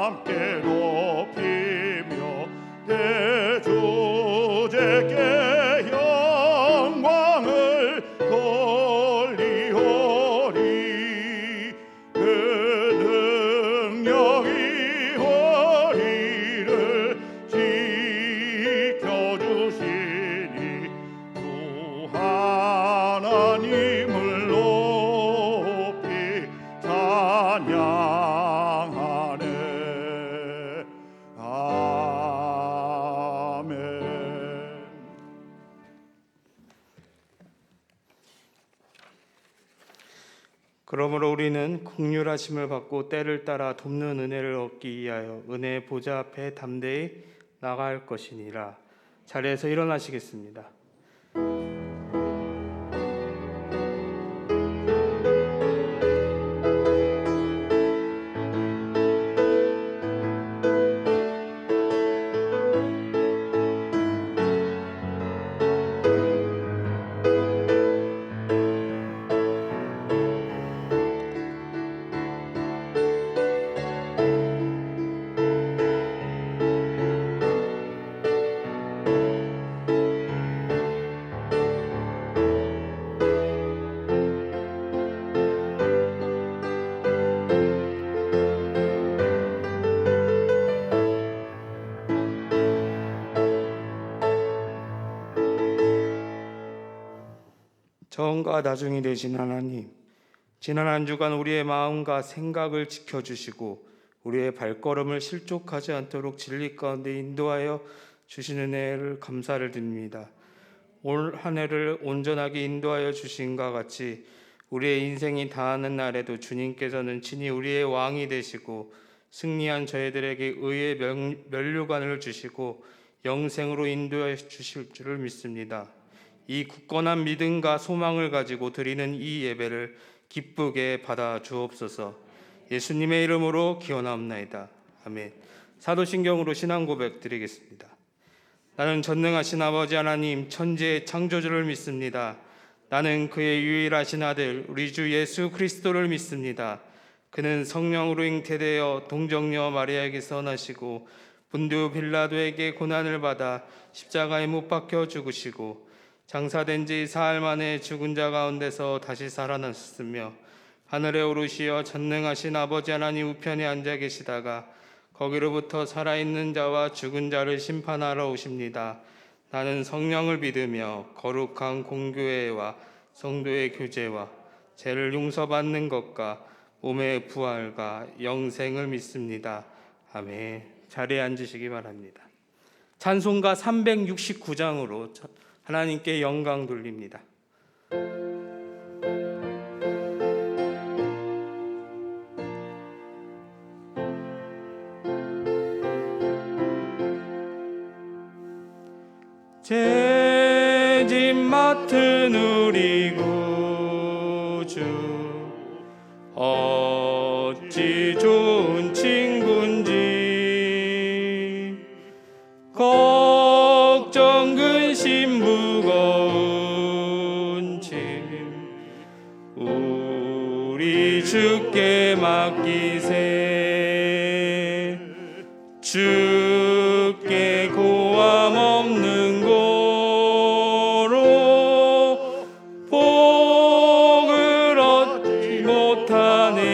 함께 높이며 대주제께 영광을 돌리오리. 그 능력이 우리를 지켜주시니 주 하나님을 높이 찬양하네. 아멘. 그러므로 우리는 긍휼하심을 받고 때를 따라 돕는 은혜를 얻기 위하여 은혜의 보좌 앞에 담대히 나갈 것이니라. 자리에서 일어나시겠습니다. 처음과 나중이 되신 하나님, 지난 한 주간 우리의 마음과 생각을 지켜주시고 우리의 발걸음을 실족하지 않도록 진리 가운데 인도하여 주신 은혜를 감사를 드립니다. 올 한 해를 온전하게 인도하여 주신과 같이 우리의 인생이 다하는 날에도 주님께서는 친히 우리의 왕이 되시고 승리한 저희들에게 의의 면류관을 주시고 영생으로 인도해 주실 줄을 믿습니다. 이 굳건한 믿음과 소망을 가지고 드리는 이 예배를 기쁘게 받아 주옵소서. 예수님의 이름으로 기원하옵나이다. 아멘. 사도신경으로 신앙 고백 드리겠습니다. 나는 전능하신 아버지 하나님 천지의 창조주를 믿습니다. 나는 그의 유일하신 아들 우리 주 예수 그리스도를 믿습니다. 그는 성령으로 잉태되어 동정녀 마리아에게서 나시고 본디오 빌라도에게 고난을 받아 십자가에 못 박혀 죽으시고 장사된 지 사흘 만에 죽은 자 가운데서 다시 살아나셨으며 하늘에 오르시어 전능하신 아버지 하나님 우편에 앉아 계시다가 거기로부터 살아있는 자와 죽은 자를 심판하러 오십니다. 나는 성령을 믿으며 거룩한 공교회와 성도의 교제와 죄를 용서받는 것과 몸의 부활과 영생을 믿습니다. 아멘. 자리에 앉으시기 바랍니다. 찬송가 369장으로 하나님께 영광 돌립니다. 죄짐 맡은 우리 구주 어찌 좋은 친구인지 걱정 근심 무거운 짐 우리 주께 맡기세. 주께 고함 없는 고로 복을 얻지 못하네.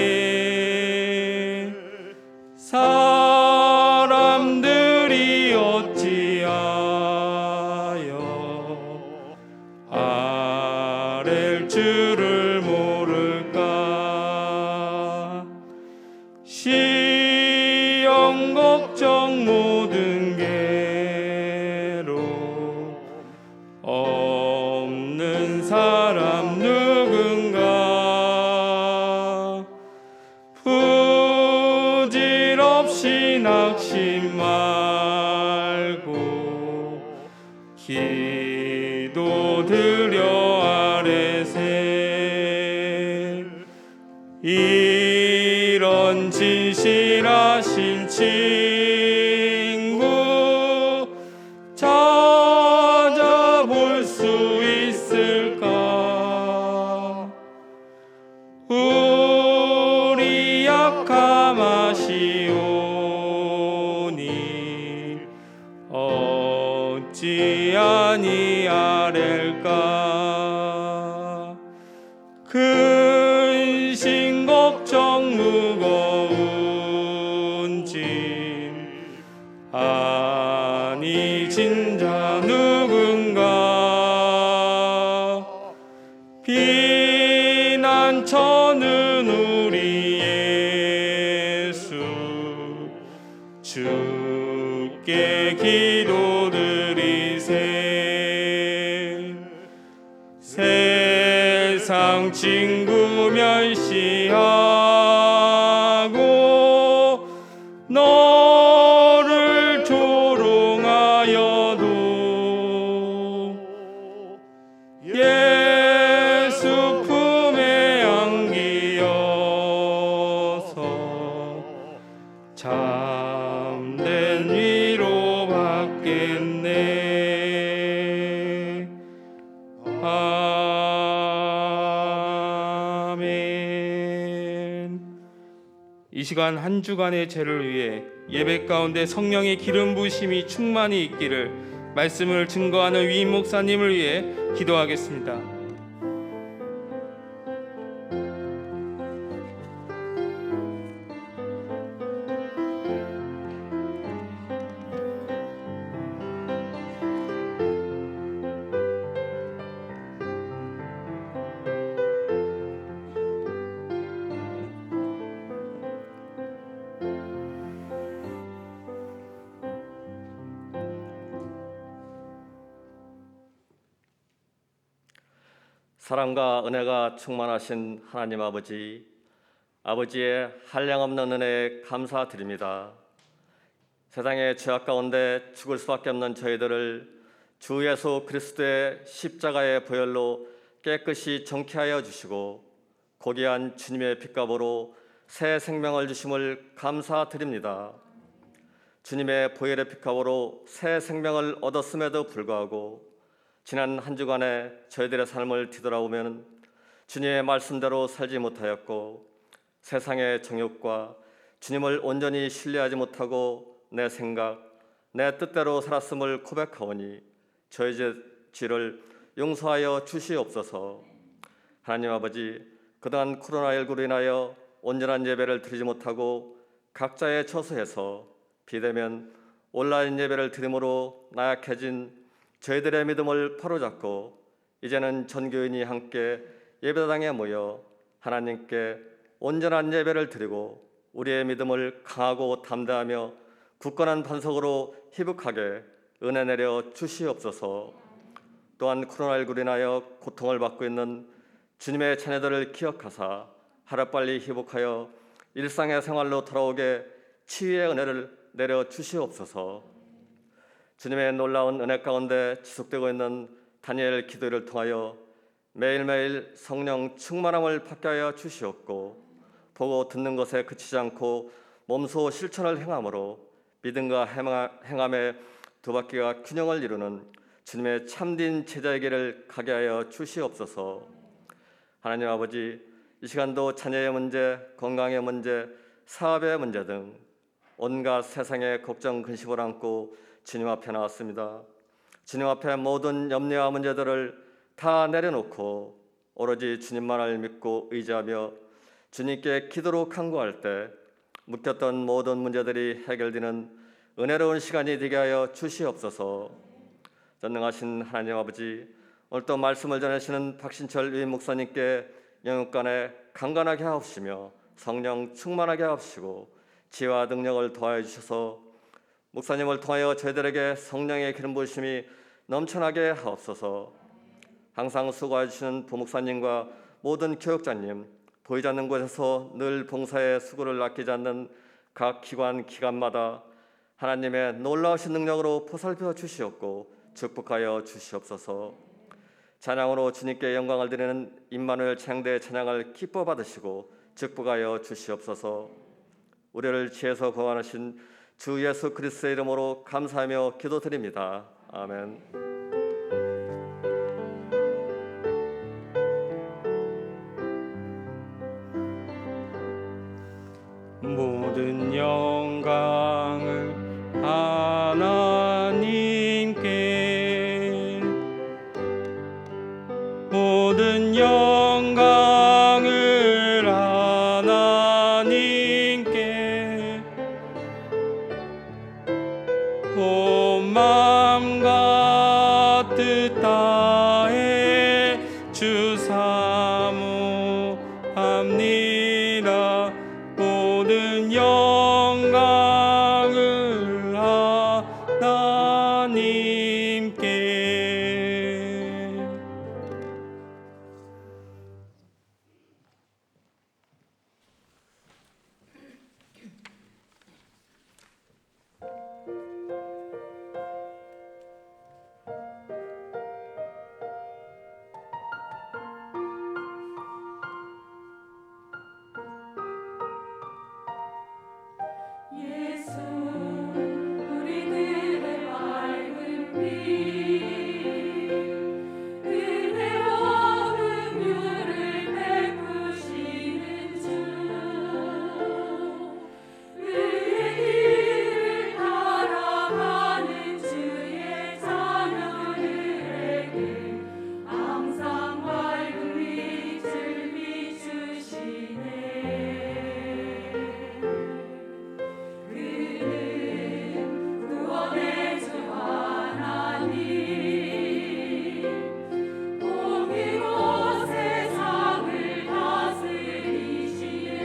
사람들이 어찌하여 아랠 줄을 모를까. 시험 걱정 모든 괴로 없는 사람 누군가. 부질없이 낙심 말고 기도 드려 아뢰세. 이런 진실하신 친구 찾아볼 수 있을까. 우리 약함 아시오. 어찌 아니하렐까. 근심 걱정 무거운 짐 아니 진자 누군가. 비난처는 우리 예수 주께 기도드리세. 세상 친구 멸시하고 너를 조롱하여도 예수 품에 안기어서 참된 위로 받겠네. 아멘. 이 시간 한 주간의 죄를 위해 예배 가운데 성령의 기름 부으심이 충만히 있기를 말씀을 증거하는 위임 목사님을 위해 기도하겠습니다. 사랑과 은혜가 충만하신 하나님 아버지, 아버지의 한량없는 은혜에 감사드립니다. 세상의 죄악 가운데 죽을 수밖에 없는 저희들을 주 예수 그리스도의 십자가의 보혈로 깨끗이 정케하여 주시고 고귀한 주님의 핏값으로 새 생명을 주심을 감사드립니다. 주님의 보혈의 핏값으로 새 생명을 얻었음에도 불구하고 지난 한 주간에 저희들의 삶을 뒤돌아보면 주님의 말씀대로 살지 못하였고 세상의 정욕과 주님을 온전히 신뢰하지 못하고 내 생각, 내 뜻대로 살았음을 고백하오니 저희 죄를 용서하여 주시옵소서. 하나님 아버지, 그동안 코로나19로 인하여 온전한 예배를 드리지 못하고 각자의 처소에서 비대면 온라인 예배를 드림으로 나약해진 저희들의 믿음을 바로잡고 이제는 전교인이 함께 예배당에 모여 하나님께 온전한 예배를 드리고 우리의 믿음을 강하고 담대하며 굳건한 반석으로 희복하게 은혜 내려 주시옵소서. 또한 코로나19로 인하여 고통을 받고 있는 주님의 자녀들을 기억하사 하루빨리 희복하여 일상의 생활로 돌아오게 치유의 은혜를 내려 주시옵소서. 주님의 놀라운 은혜 가운데 지속되고 있는 다니엘 기도를 통하여 매일매일 성령 충만함을 받게 하여 주시옵고 보고 듣는 것에 그치지 않고 몸소 실천을 행함으로 믿음과 행함의 두 바퀴가 균형을 이루는 주님의 참된 제자의 길을 가게 하여 주시옵소서. 하나님 아버지, 이 시간도 자녀의 문제, 건강의 문제, 사업의 문제 등 온갖 세상의 걱정 근심을 안고 주님 앞에 나왔습니다. 주님 앞에 모든 염려와 문제들을 다 내려놓고 오로지 주님만을 믿고 의지하며 주님께 기도로 간구할 때 묶였던 모든 문제들이 해결되는 은혜로운 시간이 되게 하여 주시옵소서. 전능하신 하나님 아버지, 오늘 또 말씀을 전하시는 박신철 위임 목사님께 영육간에 강건하게 하옵시며 성령 충만하게 하옵시고 지혜와 능력을 더하여 주셔서 목사님을 통하여 저희들에게 성령의 기름 부으심이 넘쳐나게 하옵소서. 항상 수고해 주시는 부목사님과 모든 교육자님, 보이지 않는 곳에서 늘 봉사의 수고를 아끼지 않는 각 기관마다 하나님의 놀라우신 능력으로 보살펴 주시옵고 축복하여 주시옵소서. 찬양으로 주님께 영광을 드리는 임마누엘 찬양대의 찬양을 기뻐 받으시고 축복하여 주시옵소서. 우리를 지혜서 구원하신 주 예수 그리스도의 이름으로 감사하며 기도드립니다. 아멘. 모든 영광을 하나님께 온 마음과 뜻 다해 주 사모합니다. 모든 영광을 하나님께. 예수 우리들의 밝은 빛 은혜와 긍휼을 베푸시는 주 의의 길을 따라가는 주의 자녀들에게 항상 밝은 빛을 비추시네. 구원의 주 하나님 공의로 세상을 다스리시네.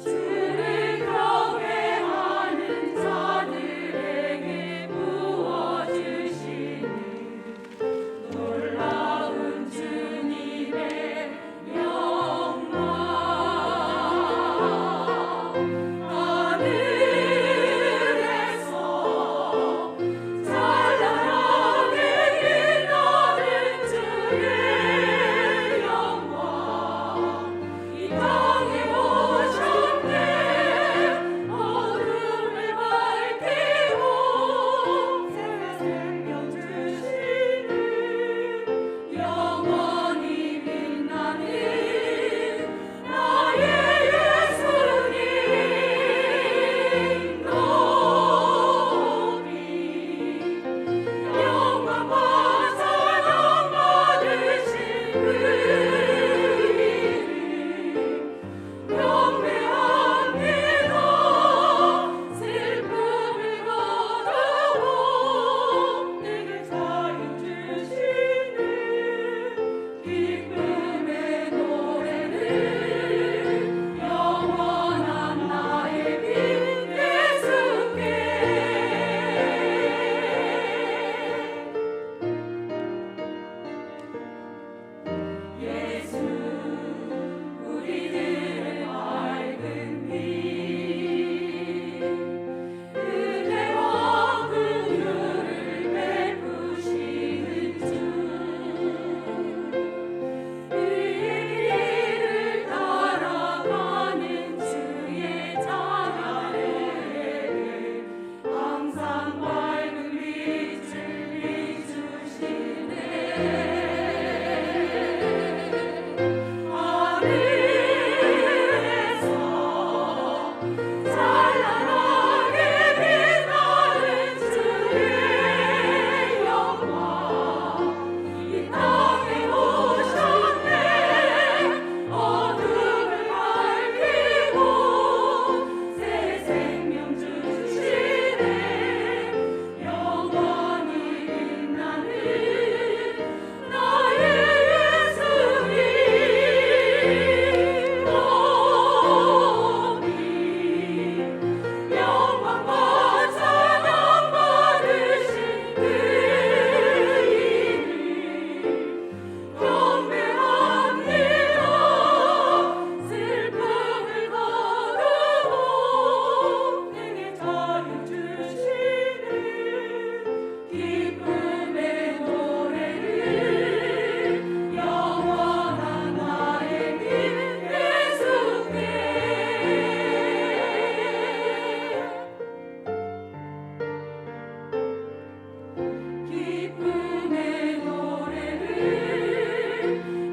주를 경외하는 자들에게 부어주시는 놀라운 주님의 영광. 하늘에서 찬란하게 빛나는 주의 영광 이 땅에 오셨네. 어둠을 밝히고 새 생명 주시는 영원히 빛나는 나의 예수님 높이 영광과 찬양 받으신 그 이름 경배합니다. 슬픔을 거두고 내게 자유 주시는 기쁨의 노래를 영원한 나의 빛 예수께. 예수 우리들의 밝은 빛 은혜와 긍휼을 베푸시는 주 의의 길을 따라가는 주의 자녀에게 항상 밝은 빛을 비추시네. 하늘에서 찬란하게 빛나는 주의 영광 이 땅에 오셨네. 어둠을 밝히고 새 생명 주시네. 영원히 빛나는 나의 예수님 높이 영광과 찬양 받으신 그 이름 경배합니다. 슬픔을 거두고 내게 자유 주시는 기쁨의 노래를 영원한 나의 빛 예수께. 기쁨의 노래를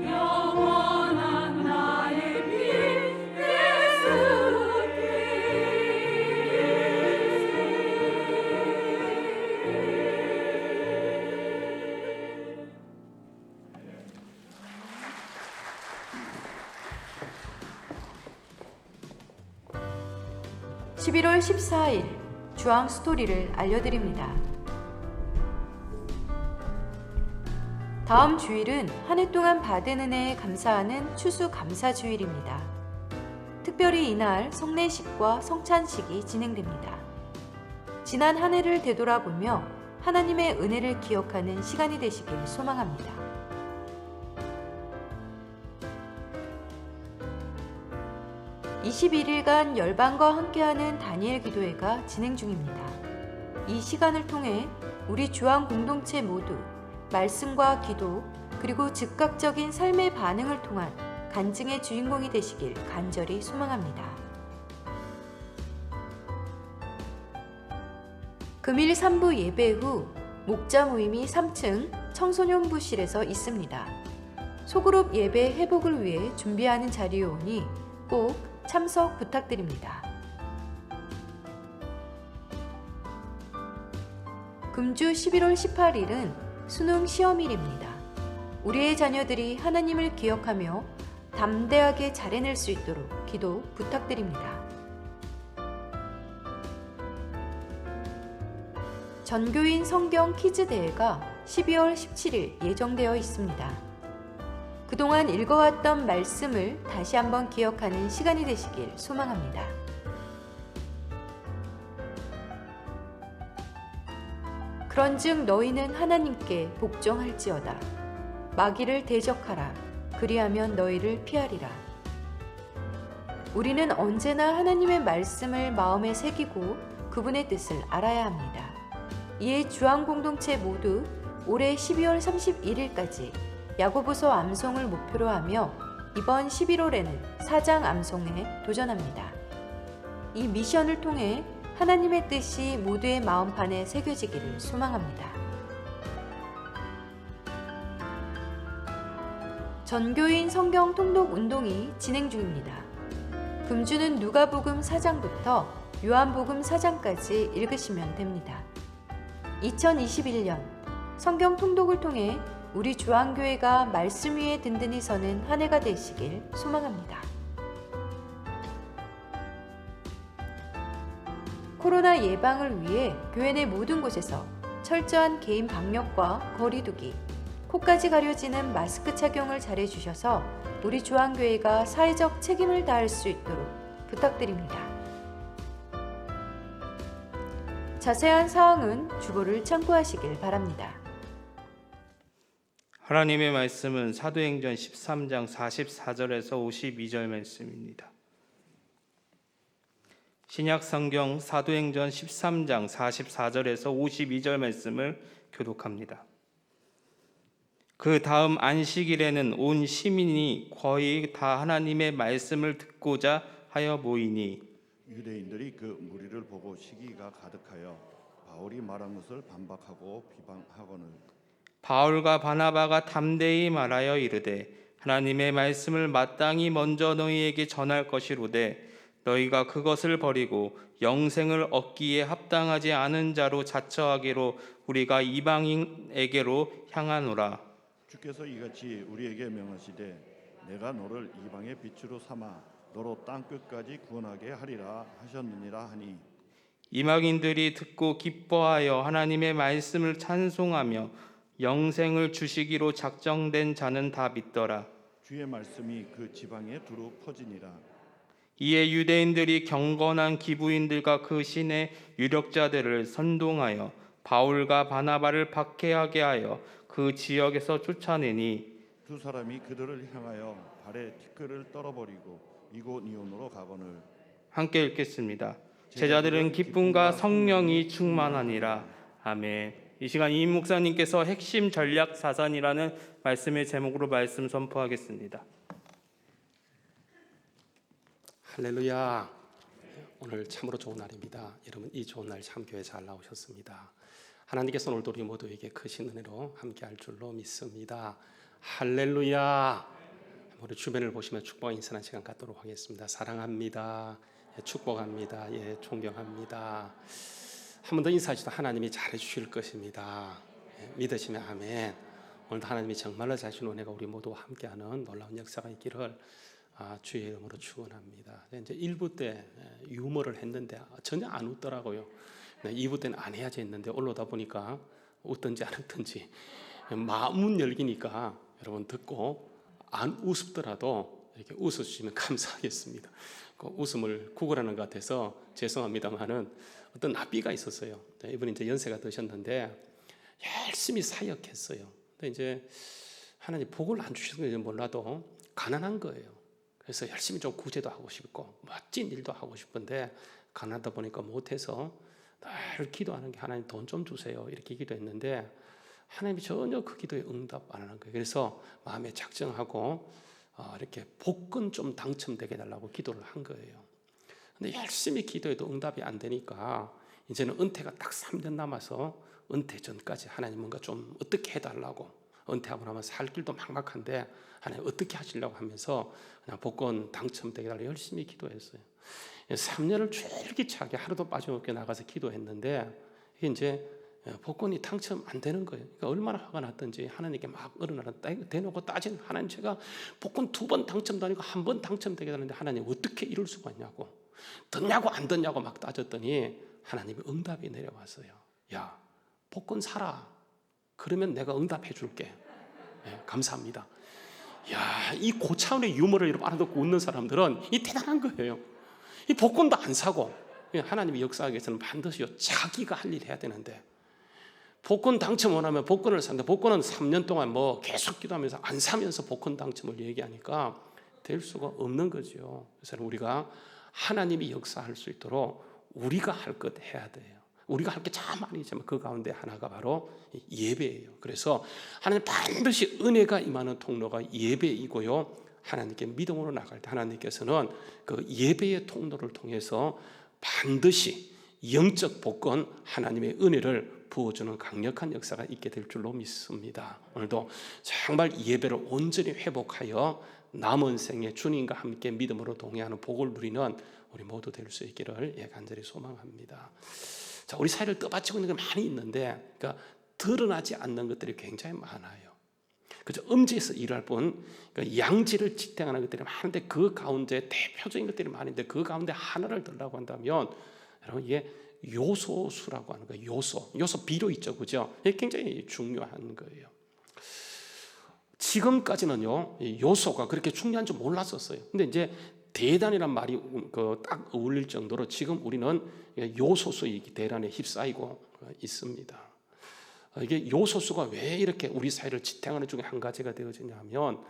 영원한 나의 빛 예수께. 11월 14일 주황 스토리를 알려드립니다. 다음 주일은 한 해 동안 받은 은혜에 감사하는 추수감사주일입니다. 특별히 이날 성례식과 성찬식이 진행됩니다. 지난 한 해를 되돌아보며 하나님의 은혜를 기억하는 시간이 되시길 소망합니다. (21일간) 열방과 함께하는 다니엘 기도회가 진행 중입니다. 이 시간을 통해 우리 주한 공동체 모두 말씀과 기도 그리고 즉각적인 삶의 반응을 통한 간증의 주인공이 되시길 간절히 소망합니다. 금일 3부 예배 후 목자 모임이 3층 청소년부실에서 있습니다. 소그룹 예배 회복을 위해 준비하는 자리에 오니 꼭 참석 부탁드립니다. 금주 11월 18일은 수능 시험일입니다. 우리의 자녀들이 하나님을 기억하며 담대하게 잘 해낼 수 있도록 기도 부탁드립니다. 전교인 성경 퀴즈 대회가 12월 17일 예정되어 있습니다. 그동안 읽어왔던 말씀을 다시 한번 기억하는 시간이 되시길 소망합니다. 그런즉 너희는 하나님께 복종할지어다. 마귀를 대적하라. 그리하면 너희를 피하리라. 우리는 언제나 하나님의 말씀을 마음에 새기고 그분의 뜻을 알아야 합니다. 이에 주한 공동체 모두 올해 12월 31일까지 야고보서 암송을 목표로 하며 이번 11월에는 4장 암송에 도전합니다. 이 미션을 통해 하나님의 뜻이 모두의 마음판에 새겨지기를 소망합니다. 전교인 성경 통독 운동이 진행 중입니다. 금주는 누가복음 4장부터 요한복음 4장까지 읽으시면 됩니다. 2021년 성경 통독을 통해 우리 주한교회가 말씀 위에 든든히 서는 한 해가 되시길 소망합니다. 코로나 예방을 위해 교회 내 모든 곳에서 철저한 개인 방역과 거리 두기, 코까지 가려지는 마스크 착용을 잘해주셔서 우리 주한교회가 사회적 책임을 다할 수 있도록 부탁드립니다. 자세한 사항은 주보를 참고하시길 바랍니다. 하나님의 말씀은 사도행전 13장 44절에서 52절 말씀입니다. 신약 성경 사도행전 13장 44절에서 52절 말씀을 교독합니다. 그 다음 안식일에는 온 시민이 거의 다 하나님의 말씀을 듣고자 하여 모이니 유대인들이 그 무리를 보고 시기가 가득하여 바울이 말한 것을 반박하고 비방하거늘 바울과 바나바가 담대히 말하여 이르되 하나님의 말씀을 마땅히 먼저 너희에게 전할 것이로되 너희가 그것을 버리고 영생을 얻기에 합당하지 않은 자로 자처하기로 우리가 이방인에게로 향하노라. 주께서 이같이 우리에게 명하시되 내가 너를 이방의 빛으로 삼아 너로 땅 끝까지 구원하게 하리라 하셨느니라 하니 이방인들이 듣고 기뻐하여 하나님의 말씀을 찬송하며 영생을 주시기로 작정된 자는 다 믿더라. 주의 말씀이 그 지방에 두루 퍼지니라. 이에 유대인들이 경건한 기부인들과 그 신의 유력자들을 선동하여 바울과 바나바를 박해하게 하여 그 지역에서 쫓아내니 두 사람이 그들을 향하여 발에 티끌을 떨어버리고 이고니온으로 가거늘 함께 읽겠습니다. 제자들은 기쁨과 성령이 충만하니라. 아멘. 이 시간 이임 목사님께서 핵심 전략 사선이라는 말씀의 제목으로 말씀 선포하겠습니다. 할렐루야. 오늘 참으로 좋은 날입니다. 여러분 이 좋은 날 참 교회 잘 나오셨습니다. 하나님께서 오늘도 우리 모두에게 크신 은혜로 함께할 줄로 믿습니다. 할렐루야. 우리 주변을 보시면 축복 인사하는 시간 갖도록 하겠습니다. 사랑합니다. 축복합니다. 존경합니다. 한 번 더 인사하시도 하나님이 잘해주실 것입니다. 믿으시면 아멘. 오늘도 하나님이 정말로 자신 은혜가 우리 모두와 함께하는 놀라운 역사가 있기를 주의 이름으로 축원합니다. 이제 1부 때 유머를 했는데 전혀 안 웃더라고요. 네, 2부 때는 안 해야지 했는데 올라오다 보니까 웃든지 안 웃든지 마음은 열기니까 여러분 듣고 안 우습더라도 이렇게 웃어주시면 감사하겠습니다. 그 웃음을 구걸하는 것 같아서 죄송합니다만은 어떤 납비가 있었어요. 이분이 이제 연세가 드셨는데 열심히 사역했어요. 근데 이제 하나님 복을 안 주시는 건지 몰라도 가난한 거예요. 그래서 열심히 좀 구제도 하고 싶고 멋진 일도 하고 싶은데 가난하다 보니까 못해서 늘 기도하는 게 하나님 돈 좀 주세요 이렇게 기도했는데 하나님이 전혀 그 기도에 응답 안 하는 거예요. 그래서 마음에 작정하고 이렇게 복권 좀 당첨되게 해달라고 기도를 한 거예요. 근데 열심히 기도해도 응답이 안 되니까 이제는 은퇴가 딱 3년 남아서 은퇴 전까지 하나님 뭔가 좀 어떻게 해달라고, 은퇴하고 나면 살 길도 막막한데 하나님 어떻게 하시려고 하면서 그냥 복권 당첨되게 해달라고 열심히 기도했어요. 3년을 줄기차게 하루도 빠짐없게 나가서 기도했는데 이게 이제 복권이 당첨 안 되는 거예요. 그러니까 얼마나 화가 났던지 하나님께 막 어른하는 대놓고 따지는, 하나님 제가 복권 2번 당첨도 아니고 1번 당첨되게 하는데 하나님 어떻게 이럴 수가 있냐고, 듣냐고 안 듣냐고 막 따졌더니 하나님이 응답이 내려왔어요. 야, 복권 사라. 그러면 내가 응답해 줄게. 네, 감사합니다. 야, 이 고차원의 유머를 여러분 알아듣고 웃는 사람들은 이 대단한 거예요. 이 복권도 안 사고 하나님이 역사하기 위해서는 반드시 자기가 할 일 해야 되는데 복권 당첨 원하면 복권을 산다. 복권은 3년 동안 뭐 계속 기도하면서 안 사면서 복권 당첨을 얘기하니까 될 수가 없는 거죠. 그래서 우리가 하나님이 역사할 수 있도록 우리가 할 것 해야 돼요. 우리가 할 게 참 많이 있지만 그 가운데 하나가 바로 예배예요. 그래서 하나님 반드시 은혜가 임하는 통로가 예배이고요. 하나님께 믿음으로 나갈 때 하나님께서는 그 예배의 통로를 통해서 반드시 영적 복권, 하나님의 은혜를 부어주는 강력한 역사가 있게 될 줄로 믿습니다. 오늘도 정말 예배를 온전히 회복하여 남은 생에 주님과 함께 믿음으로 동행하는 복을 누리는 우리 모두 될 수 있기를 간절히 소망합니다. 자, 우리 사회를 떠받치고 있는 게 많이 있는데, 그러니까 드러나지 않는 것들이 굉장히 많아요. 그죠? 음지에서 일할 뿐, 그러니까 양지를 지탱하는 것들이 많은데 그 가운데 대표적인 것들이 많은데 그 가운데 하나를 들라고 한다면 여러분 이게 요소수라고 하는 거예요. 요소 비료 있죠, 그죠? 이게 굉장히 중요한 거예요. 지금까지는요, 요소가 그렇게 중요한 줄 몰랐었어요. 근데 이제 대단이란 말이 딱 어울릴 정도로 지금 우리는 요소수의 대란에 휩싸이고 있습니다. 이게 요소수가 왜 이렇게 우리 사회를 지탱하는 중에 한 가지가 되어지냐면,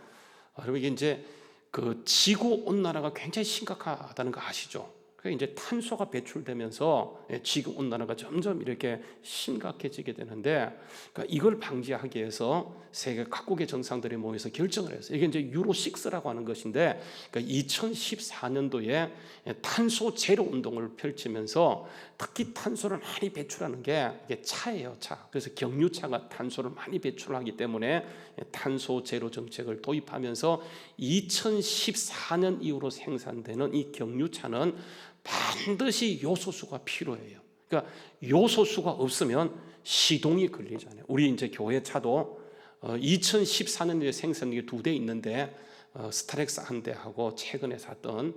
여러분 이게 이제 그 지구 온난화가 굉장히 심각하다는 거 아시죠? 그러니까 이제 탄소가 배출되면서 지구 온난화가 점점 이렇게 심각해지게 되는데, 그러니까 이걸 방지하기 위해서 세계 각국의 정상들이 모여서 결정을 했어요. 이게 이제 유로 6라고 하는 것인데, 그러니까 2014년도에 탄소 제로 운동을 펼치면서 특히 탄소를 많이 배출하는 게 이게 차예요, 차. 그래서 경유차가 탄소를 많이 배출하기 때문에 탄소 제로 정책을 도입하면서 2014년 이후로 생산되는 이 경유차는 반드시 요소수가 필요해요. 그러니까 요소수가 없으면 시동이 걸리잖아요. 우리 이제 교회 차도 2014년도에 생산된 게 2대 있는데 스타렉스 한 대하고 최근에 샀던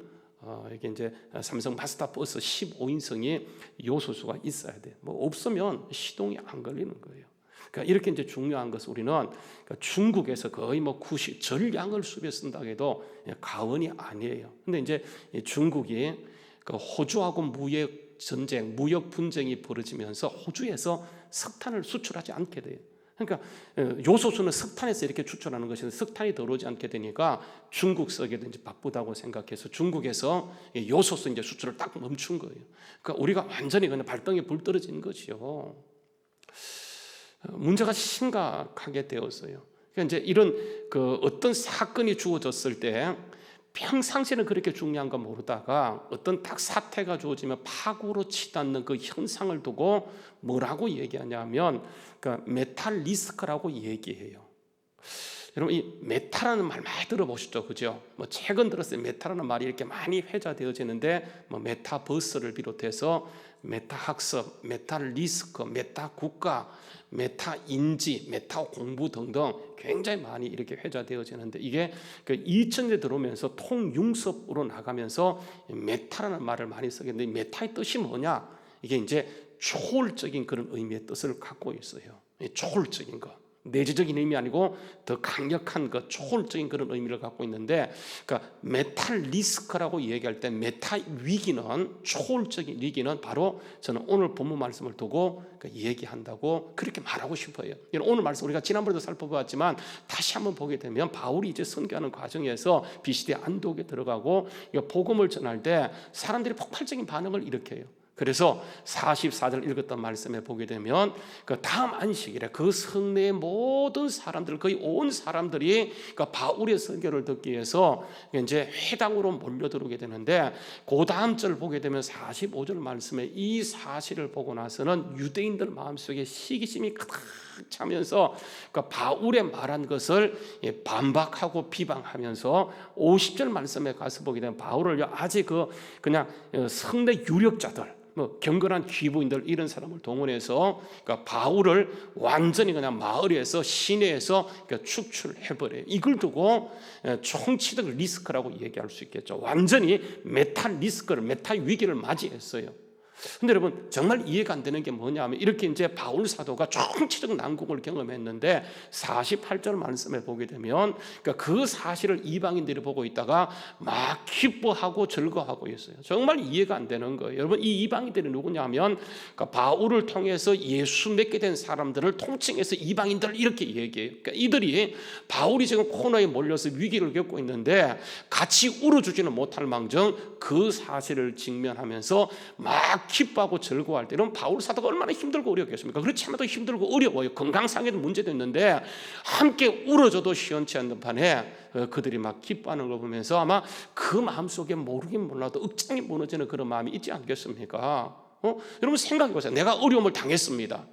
이게 이제 삼성 마스터 버스 15인승이 요소수가 있어야 돼. 뭐 없으면 시동이 안 걸리는 거예요. 그러니까 이렇게 이제 중요한 것은 우리는 그러니까 중국에서 거의 뭐 전량을 수입에 쓴다고 해도 과언이 아니에요. 근데 이제 중국이 그 호주하고 무역 전쟁, 무역 분쟁이 벌어지면서 호주에서 석탄을 수출하지 않게 돼요. 그러니까 요소수는 석탄에서 이렇게 추출하는 것인데 석탄이 들어오지 않게 되니까 중국 쓰기도 이제 바쁘다고 생각해서 중국에서 요소수 이제 수출을 딱 멈춘 거예요. 그러니까 우리가 완전히 그냥 발등에 불 떨어진 거죠. 문제가 심각하게 되었어요. 그러니까 이제 이런 그 어떤 사건이 주어졌을 때 평상시에는 그렇게 중요한 거 모르다가 어떤 딱 사태가 주어지면 파국으로 치닫는 그 현상을 두고 뭐라고 얘기하냐면 그러니까 메탈 리스크라고 얘기해요. 여러분 이 메탈이라는 말 많이 들어보셨죠, 그죠? 뭐 최근 들었어요. 메탈이라는 말이 이렇게 많이 회자되어지는데 뭐 메타버스를 비롯해서 메타 학습, 메탈 리스크, 메타 국가, 메타 인지, 메타 공부 등등 굉장히 많이 이렇게 회자되어지는데 이게 그 2000년대 들어오면서 통융섭으로 나가면서 메타라는 말을 많이 쓰게 되는데 메타의 뜻이 뭐냐? 이게 이제 초월적인 그런 의미의 뜻을 갖고 있어요. 초월적인 것, 내재적인 의미 아니고 더 강력한 것, 초월적인 그런 의미를 갖고 있는데, 그러니까 메탈 리스크라고 얘기할 때 메타 위기는, 초월적인 위기는 바로 저는 오늘 본문 말씀을 두고 얘기한다고 그렇게 말하고 싶어요. 오늘 말씀 우리가 지난번에도 살펴보았지만 다시 한번 보게 되면 바울이 이제 선교하는 과정에서 비시대 안독에 들어가고 복음을 전할 때 사람들이 폭발적인 반응을 일으켜요. 그래서 44절 읽었던 말씀에 보게 되면 그 다음 안식일에 그 성내의 모든 사람들, 거의 온 사람들이 그 바울의 선교를 듣기 위해서 이제 회당으로 몰려들어오게 되는데, 그 다음 절 보게 되면 45절 말씀에 이 사실을 보고 나서는 유대인들 마음속에 시기심이 가득 차면서 그 바울의 말한 것을 반박하고 비방하면서 50절 말씀에 가서 보게 되면 바울을 아직 그냥 성내 유력자들, 경건한 귀부인들, 이런 사람을 동원해서 그러니까 바울을 완전히 그냥 마을에서 시내에서 축출해버려요. 이걸 두고 총치적 리스크라고 얘기할 수 있겠죠. 완전히 메탈 리스크를, 메탈 위기를 맞이했어요. 근데 여러분 정말 이해가 안 되는 게 뭐냐면, 이렇게 이제 바울 사도가 총치적 난국을 경험했는데 48절 말씀에 보게 되면 그 사실을 이방인들이 보고 있다가 막 기뻐하고 즐거워하고 있어요. 정말 이해가 안 되는 거예요. 여러분, 이 이방인들이 누구냐면 바울을 통해서 예수 믿게 된 사람들을 통칭해서 이방인들 이렇게 얘기해요. 그러니까 이들이 바울이 지금 코너에 몰려서 위기를 겪고 있는데 같이 울어주지는 못할 망정 그 사실을 직면하면서 막 기뻐하고 즐거워할 때, 이런 바울 사도가 얼마나 힘들고 어렵겠습니까? 그렇지 않아도 힘들고 어려워요. 건강상에도 문제도 있는데 함께 울어줘도 시원치 않는 판에 그들이 막 기뻐하는 걸 보면서 아마 그 마음속에 모르긴 몰라도 억장이 무너지는 그런 마음이 있지 않겠습니까? 여러분 생각해 보세요. 내가 어려움을 당했습니다.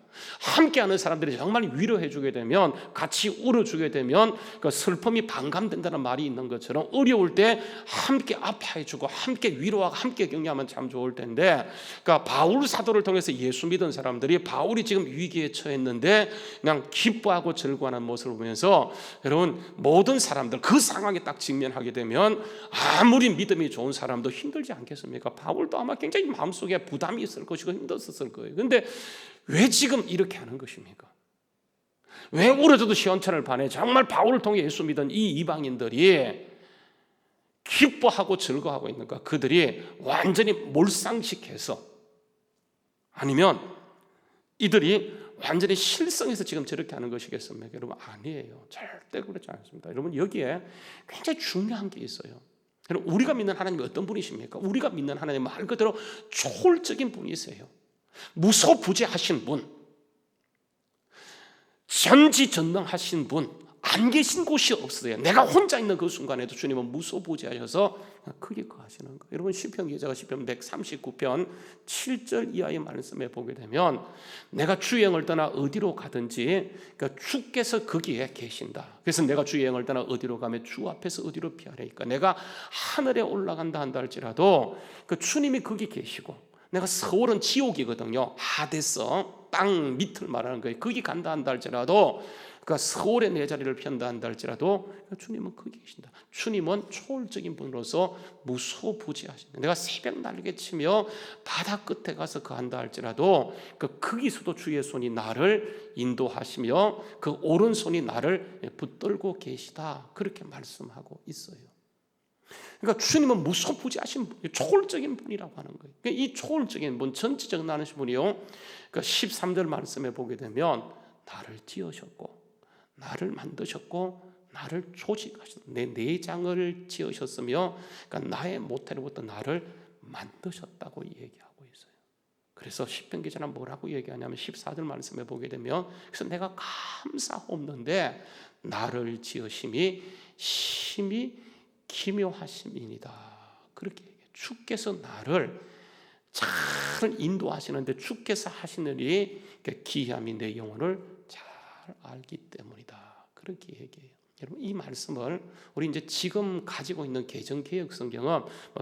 함께하는 사람들이 정말 위로해 주게 되면, 같이 울어주게 되면 그 슬픔이 반감된다는 말이 있는 것처럼 어려울 때 함께 아파해 주고 함께 위로하고 함께 격려하면 참 좋을 텐데, 그러니까 바울 사도를 통해서 예수 믿은 사람들이 바울이 지금 위기에 처했는데 그냥 기뻐하고 즐거워하는 모습을 보면서, 여러분 모든 사람들 그 상황에 딱 직면하게 되면 아무리 믿음이 좋은 사람도 힘들지 않겠습니까? 바울도 아마 굉장히 마음속에 부담이 있을 것이고 힘들었을 거예요. 그런데 왜 지금 이렇게 하는 것입니까? 왜 울어줘도 시원찮을 판에 정말 바울을 통해 예수 믿은 이 이방인들이 기뻐하고 즐거워하고 있는가? 그들이 완전히 몰상식해서, 아니면 이들이 완전히 실성해서 지금 저렇게 하는 것이겠습니까? 여러분 아니에요. 절대 그렇지 않습니다. 여러분 여기에 굉장히 중요한 게 있어요. 여러분 우리가 믿는 하나님이 어떤 분이십니까? 우리가 믿는 하나님은 말 그대로 초월적인 분이세요. 무소부재하신 분, 전지전능하신 분, 안 계신 곳이 없어요. 내가 혼자 있는 그 순간에도 주님은 무소부재하셔서 크게 거하시는 거예요. 여러분 시편 기자가 시편 139편 7절 이하의 말씀에 보게 되면, 내가 주여행을 떠나 어디로 가든지 그러니까 주께서 거기에 계신다. 그래서 내가 주여행을 떠나 어디로 가면 주 앞에서 어디로 피하리까. 내가 하늘에 올라간다 한다 할지라도 그 주님이 거기 계시고, 내가 서울은 지옥이거든요. 하데스, 땅 밑을 말하는 거예요. 거기 간다 한다 할지라도, 그러니까 서울에 내 자리를 피한다 한다 할지라도 주님은 거기 계신다. 주님은 초월적인 분으로서 무소부재하신다. 내가 새벽 날개치며 바다 끝에 가서 거한다 할지라도 거기서도 주의 손이 나를 인도하시며 그 오른손이 나를 붙들고 계시다. 그렇게 말씀하고 있어요. 그러니까 주님은 무소부재하신 분, 초월적인 분이라고 하는 거예요. 그러니까 이 초월적인 분, 전지적 나신 분이요. 그러니까 13절 말씀에 보게 되면 나를 지으셨고, 나를 만드셨고, 나를 조직하셨다. 내 내장을 지으셨으며, 그러니까 나의 모태로부터 나를 만드셨다고 얘기하고 있어요. 그래서 시편 기자는 뭐라고 얘기하냐면 14절 말씀에 보게 되면, 그래서 내가 감사없는데 나를 지으심이 심히 기묘하심이니다. 그렇게 얘기해요. 주께서 나를 잘 인도하시는데 주께서 하시는 일이 기이함이 내 영혼을 잘 알기 때문이다. 그렇게 얘기해요. 여러분 이 말씀을 우리 이제 지금 가지고 있는 개정개혁 성경은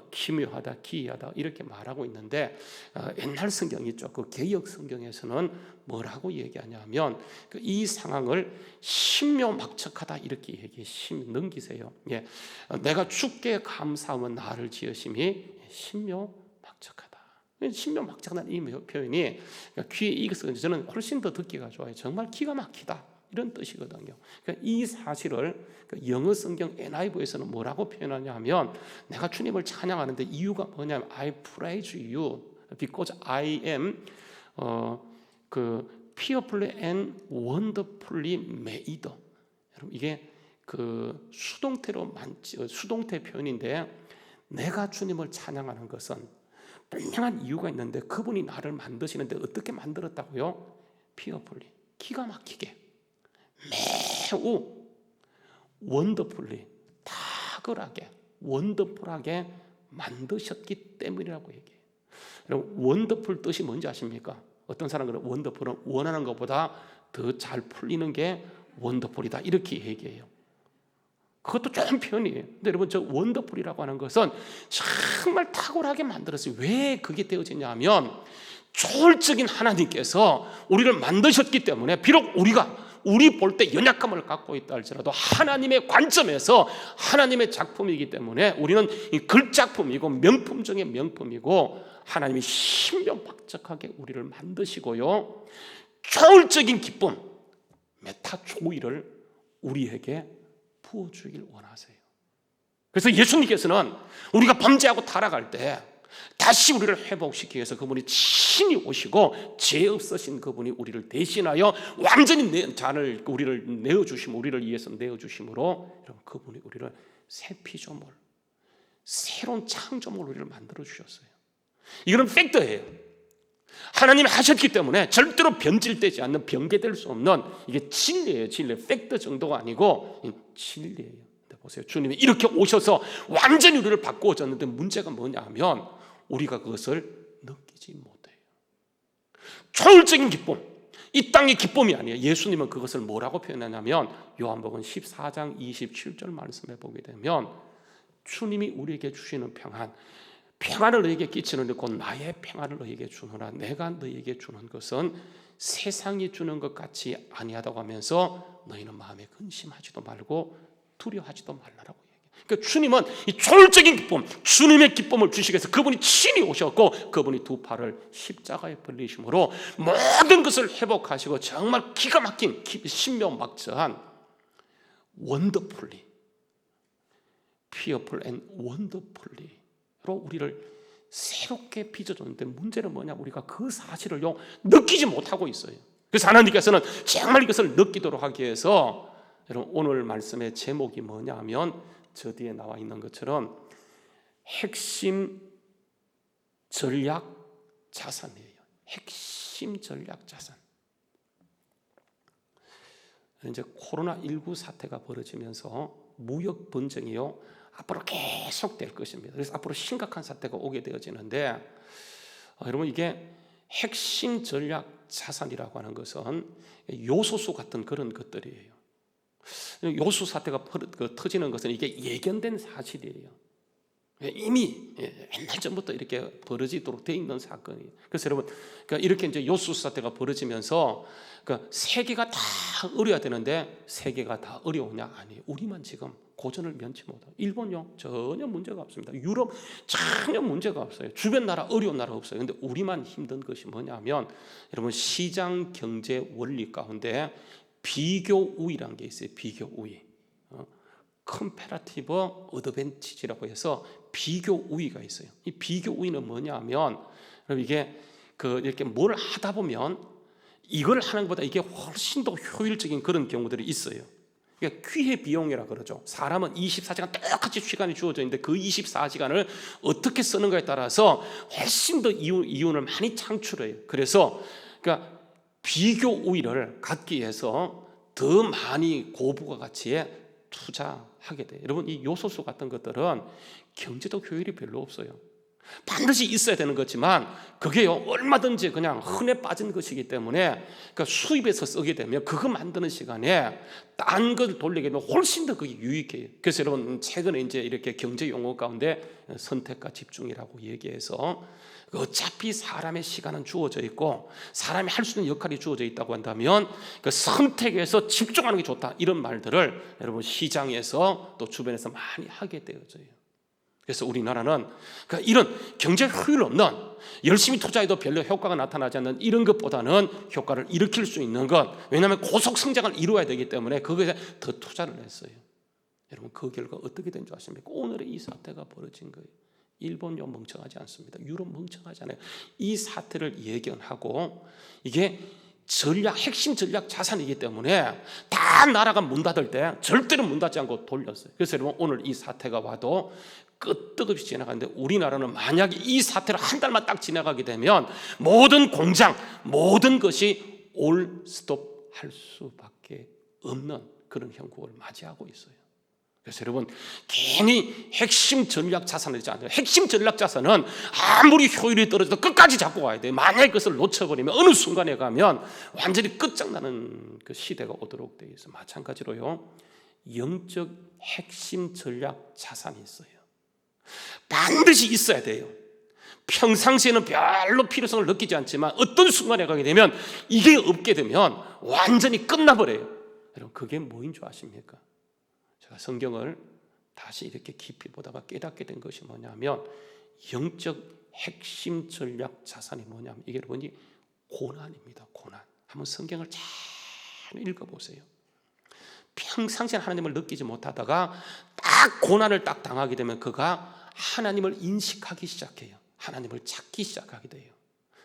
기묘하다, 기이하다 이렇게 말하고 있는데, 옛날 성경 있죠. 그 개혁 성경에서는 뭐라고 얘기하냐면 이 상황을 신묘막측하다 이렇게 얘기해. 넘기세요. 예, 내가 주께 감사하면 나를 지으심이 신묘막측하다. 신묘막장한 이 표현이 그러니까 귀에 익어서 저는 훨씬 더 듣기가 좋아요. 정말 기가 막히다 이런 뜻이거든요. 그러니까 이 사실을 영어 성경 NIV에서는 뭐라고 표현하냐 하면 내가 주님을 찬양하는데 이유가 뭐냐면 I praise you because I am fearfully and wonderfully made. 여러분 이게 수동태 표현인데 내가 주님을 찬양하는 것은 분명한 이유가 있는데 그분이 나를 만드시는데 어떻게 만들었다고요? fearfully 기가 막히게 매우 원더풀리 탁월하게 원더풀하게 만드셨기 때문이라고 얘기해요. 여러분 원더풀 뜻이 뭔지 아십니까? 어떤 사람들은 원더풀은 원하는 것보다 더 잘 풀리는 게 원더풀이다 이렇게 얘기해요. 그것도 좋은 표현이에요. 근데 여러분 저 원더풀이라고 하는 것은 정말 탁월하게 만들었어요. 왜 그게 되어지냐 하면 초월적인 하나님께서 우리를 만드셨기 때문에 비록 우리 볼 때 연약함을 갖고 있다 할지라도 하나님의 관점에서 하나님의 작품이기 때문에 우리는 글작품이고 명품 중에 명품이고 하나님이 신명박적하게 우리를 만드시고요 초월적인 기쁨 메타조이를 우리에게 부어주길 원하세요. 그래서 예수님께서는 우리가 범죄하고 타락할 때 다시 우리를 회복시키기 위해서 그분이 친히 오시고 죄 없으신 그분이 우리를 대신하여 완전히 우리를 내어주심, 우리를 위해서 내어주심으로 여러분 그분이 우리를 새 피조물, 새로운 창조물 우리를 만들어 주셨어요. 이거는 팩트예요. 하나님이 하셨기 때문에 절대로 변질되지 않는 변개될 수 없는 이게 진리예요. 진리, 팩트 정도가 아니고 진리예요. 보세요. 주님이 이렇게 오셔서 완전히 우리를 바꾸어졌는데 문제가 뭐냐 하면 우리가 그것을 느끼지 못해요. 초월적인 기쁨, 이 땅의 기쁨이 아니에요. 예수님은 그것을 뭐라고 표현하냐면 요한복음 14장 27절 말씀해 보게 되면 주님이 우리에게 주시는 평안을 너희에게 끼치는 곧 나의 평안을 너희에게 주노라. 내가 너희에게 주는 것은 세상이 주는 것 같이 아니하다고 하면서 너희는 마음에 근심하지도 말고 두려워하지도 말라라고 얘기해요. 그러니까 주님은 이 초월적인 기쁨, 주님의 기쁨을 주시기 위해서 그분이 친히 오셨고 그분이 두 팔을 십자가에 벌리심으로 모든 것을 회복하시고 정말 기가 막힌 신묘막저한 원더풀리, fearful and wonderfully로 우리를 새롭게 빚어줬는데 문제는 뭐냐? 우리가 그 사실을 느끼지 못하고 있어요. 그래서 하나님께서는 정말 이것을 느끼도록 하기 위해서 여러분 오늘 말씀의 제목이 뭐냐 하면 저 뒤에 나와 있는 것처럼 핵심 전략 자산이에요. 핵심 전략 자산. 이제 코로나19 사태가 벌어지면서 무역 분쟁이요 앞으로 계속 될 것입니다. 그래서 앞으로 심각한 사태가 오게 되어지는데 여러분 이게 핵심 전략 자산이라고 하는 것은 요소수 같은 그런 것들이에요. 요수 사태가 터지는 것은 이게 예견된 사실이에요. 이미 옛날 전부터 이렇게 벌어지도록 돼 있는 사건이에요. 그래서 여러분, 그러니까 이렇게 이제 요수 사태가 벌어지면서 그러니까 세계가 다 어려야 되는데 세계가 다 어려우냐? 아니에요. 우리만 지금 고전을 면치 못하고 일본요 전혀 문제가 없습니다. 유럽 전혀 문제가 없어요. 주변 나라 어려운 나라 없어요. 근데 우리만 힘든 것이 뭐냐면 여러분 시장 경제 원리 가운데 비교 우위라는 게 있어요. 비교 우위. 컴패러티브 어드밴티지라고 해서 비교 우위가 있어요. 이 비교 우위는 뭐냐면 이게 이렇게 뭘 하다 보면 이걸 하는 것보다 이게 훨씬 더 효율적인 그런 경우들이 있어요. 그러니까 기회 비용이라 그러죠. 사람은 24시간 똑같이 시간이 주어져 있는데 그 24시간을 어떻게 쓰는가에 따라서 훨씬 더 이윤을 많이 창출해요. 그래서 그러니까 비교 우위를 갖기 위해서 더 많이 고부가 가치에 투자하게 돼요. 여러분 이 요소수 같은 것들은 경제적 효율이 별로 없어요. 반드시 있어야 되는 거지만 그게요 얼마든지 그냥 흔해 빠진 것이기 때문에 그러니까 수입해서 쓰게 되면 그거 만드는 시간에 딴 걸 돌리게 되면 훨씬 더 그게 유익해요. 그래서 여러분 최근에 이제 이렇게 경제 용어 가운데 선택과 집중이라고 얘기해서 어차피 사람의 시간은 주어져 있고 사람이 할 수 있는 역할이 주어져 있다고 한다면 그 선택에서 집중하는 게 좋다 이런 말들을 여러분 시장에서 또 주변에서 많이 하게 되어져요. 그래서 우리나라는 이런 경제 효율 없는 열심히 투자해도 별로 효과가 나타나지 않는 이런 것보다는 효과를 일으킬 수 있는 것, 왜냐하면 고속 성장을 이루어야 되기 때문에 그것에 더 투자를 했어요. 여러분, 그 결과 어떻게 된 줄 아십니까? 오늘의 이 사태가 벌어진 거예요. 일본요 멍청하지 않습니다. 유럽 멍청하지 않아요. 이 사태를 예견하고 이게 핵심 전략 자산이기 때문에 다 나라가 문 닫을 때 절대로 문 닫지 않고 돌렸어요. 그래서 여러분, 오늘 이 사태가 와도 끄떡없이 지나가는데, 우리나라는 만약에 이 사태를 한 달만 딱 지나가게 되면 모든 공장, 모든 것이 올 스톱 할 수밖에 없는 그런 형국을 맞이하고 있어요. 그래서 여러분, 괜히 핵심 전략 자산을 하지 않아요. 핵심 전략 자산은 아무리 효율이 떨어져도 끝까지 잡고 가야 돼요. 만약에 그것을 놓쳐버리면 어느 순간에 가면 완전히 끝장나는 그 시대가 오도록 되어 있어요. 마찬가지로요, 영적 핵심 전략 자산이 있어요. 반드시 있어야 돼요. 평상시에는 별로 필요성을 느끼지 않지만 어떤 순간에 가게 되면 이게 없게 되면 완전히 끝나버려요. 여러분, 그게 뭐인 줄 아십니까? 제가 성경을 다시 이렇게 깊이 보다가 깨닫게 된 것이 뭐냐면, 영적 핵심 전략 자산이 뭐냐면 이게 여러분이 고난입니다. 고난. 한번 성경을 잘 읽어보세요. 평상시에 하나님을 느끼지 못하다가 딱 고난을 딱 당하게 되면 그가 하나님을 인식하기 시작해요. 하나님을 찾기 시작하게 돼요.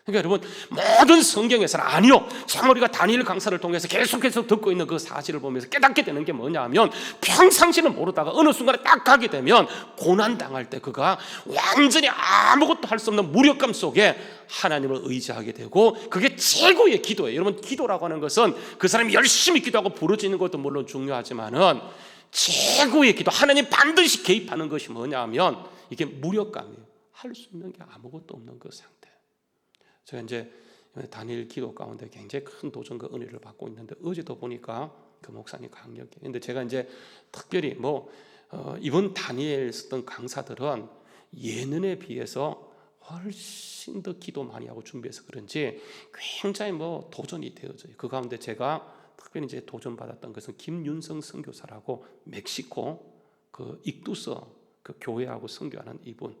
그러니까 여러분, 모든 성경에서는 아니요, 참 우리가 다니엘 강사를 통해서 계속해서 듣고 있는 그 사실을 보면서 깨닫게 되는 게 뭐냐면, 평상시는 모르다가 어느 순간에 딱 가게 되면 고난 당할 때 그가 완전히 아무것도 할 수 없는 무력감 속에 하나님을 의지하게 되고, 그게 최고의 기도예요. 여러분, 기도라고 하는 것은 그 사람이 열심히 기도하고 부르짖는 것도 물론 중요하지만은 최고의 기도, 하나님 반드시 개입하는 것이 뭐냐면 이게 무력감이에요. 할 수 있는 게 아무것도 없는 그 상태. 제가 이제 다니엘 기도 가운데 굉장히 큰 도전과 은혜를 받고 있는데, 어제도 보니까 그 목사님 강력해. 근데 제가 이제 특별히 이번 다니엘 썼던 강사들은 예년에 비해서 훨씬 더 기도 많이 하고 준비해서 그런지 굉장히 도전이 되어져요. 그 가운데 제가 특별히 이제 도전받았던 것은 김윤성 선교사라고 멕시코 그 익두서 그 교회하고 선교하는 이분,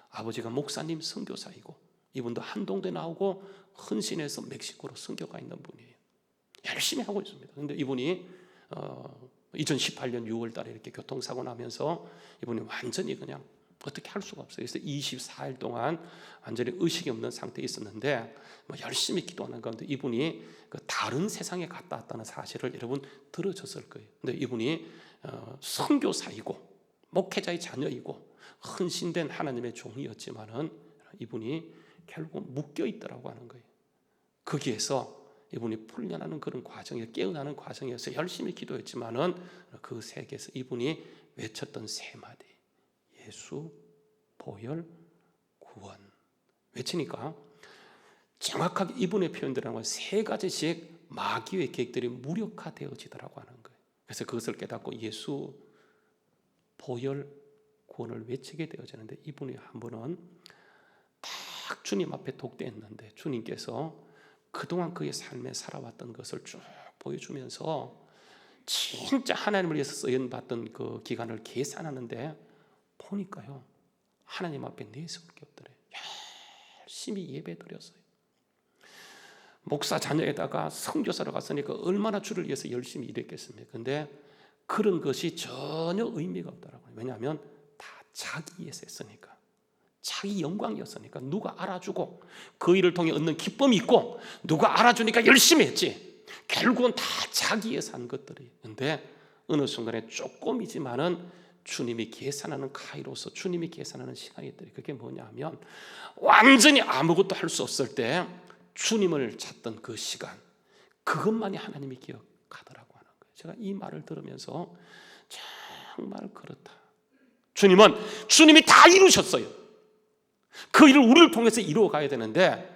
아버지가 목사님 선교사이고 이분도 한동대 나오고 헌신해서 멕시코로 선교가 있는 분이에요. 열심히 하고 있습니다. 그런데 이분이 2018년 6월 달에 이렇게 교통사고 나면서 이분이 완전히 그냥 어떻게 할 수가 없어요. 그래서 24일 동안 완전히 의식이 없는 상태에 있었는데, 열심히 기도하는 가운데 이분이 그 다른 세상에 갔다 왔다는 사실을 여러분 들으셨을 거예요. 근데 이분이 선교사이고 목회자의 자녀이고 헌신된 하나님의 종이었지만은 이분이 결국 묶여 있더라고 하는 거예요. 거기에서 이분이 풀려나는 그런 과정에, 깨어나는 과정에서 열심히 기도했지만은 그 세계에서 이분이 외쳤던 세 마디, 예수, 보혈, 구원. 외치니까 정확하게 이분의 표현들은 세 가지씩 마귀의 계획들이 무력화되어지더라고 하는 거예요. 그래서 그것을 깨닫고 예수, 보혈, 구원을 외치게 되어지는데, 이분이 한 번은 딱 주님 앞에 독대했는데 주님께서 그동안 그의 삶에 살아왔던 것을 쭉 보여주면서 진짜 하나님을 위해서 쓰임받던 그 기간을 계산하는데 보니까요, 하나님 앞에 내세울 게 없더래요. 열심히 예배드렸어요. 목사 자녀에다가 선교사로 갔으니까 얼마나 주를 위해서 열심히 일했겠습니까? 근데 그런 것이 전혀 의미가 없더라고요. 왜냐하면 다 자기 위해서 했으니까, 자기 영광이었으니까. 누가 알아주고 그 일을 통해 얻는 기쁨이 있고 누가 알아주니까 열심히 했지, 결국은 다 자기 위해서 한 것들이. 근데 어느 순간에 조금이지만은 주님이 계산하는 카이로스, 주님이 계산하는 시간이 있더래요. 그게 뭐냐면 완전히 아무것도 할 수 없을 때 주님을 찾던 그 시간, 그것만이 하나님이 기억하더라고 하는 거예요. 제가 이 말을 들으면서 정말 그렇다. 주님이 다 이루셨어요. 그 일을 우리를 통해서 이루어 가야 되는데,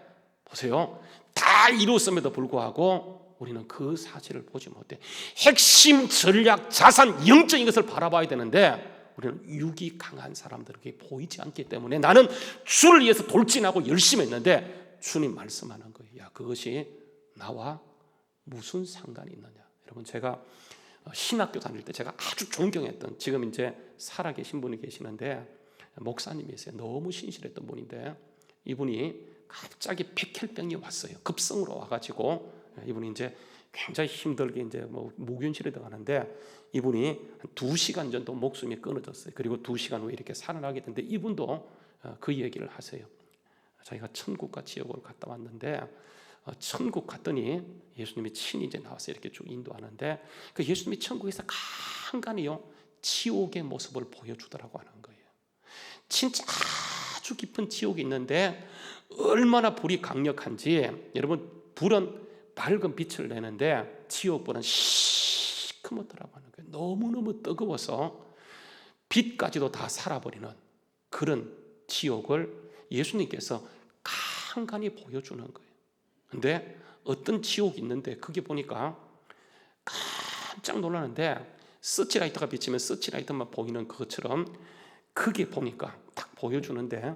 보세요, 다 이루었음에도 불구하고 우리는 그 사실을 보지 못해. 핵심 전략 자산 영적인 것을 바라봐야 되는데 우리는 육이 강한 사람들에게 보이지 않기 때문에 나는 주를 위해서 돌진하고 열심히 했는데 주님 말씀하는 거예요. 야, 그것이 나와 무슨 상관이 있느냐. 여러분, 제가 신학교 다닐 때 제가 아주 존경했던, 지금 이제 살아계신 분이 계시는데 목사님이세요. 너무 신실했던 분인데 이분이 갑자기 백혈병이 왔어요. 급성으로 와가지고 이분이 이제 굉장히 힘들게 이제 뭐 무균실에 들어가는데 이분이 한 2시간 정도 목숨이 끊어졌어요. 그리고 2시간 후에 이렇게 살아나게 됐는데 이분도 그 얘기를 하세요. 자기가 천국과 지옥으로 갔다 왔는데 천국 갔더니 예수님이 친히 이제 나와서 이렇게 쭉 인도하는데 그 예수님이 천국에서 간간히요 지옥의 모습을 보여주더라고 하는 거예요. 진짜 아주 깊은 지옥이 있는데 얼마나 불이 강력한지 여러분 불은 밝은 빛을 내는데 지옥불은 시커멓더라고 하는 거예요. 너무너무 뜨거워서 빛까지도 다 살아버리는 그런 지옥을 예수님께서 간간히 보여주는 거예요. 근데 어떤 지옥이 있는데 그게 보니까 깜짝 놀라는데 서치라이트가 비치면 서치라이트만 보이는 것처럼 그게 보니까 딱 보여주는데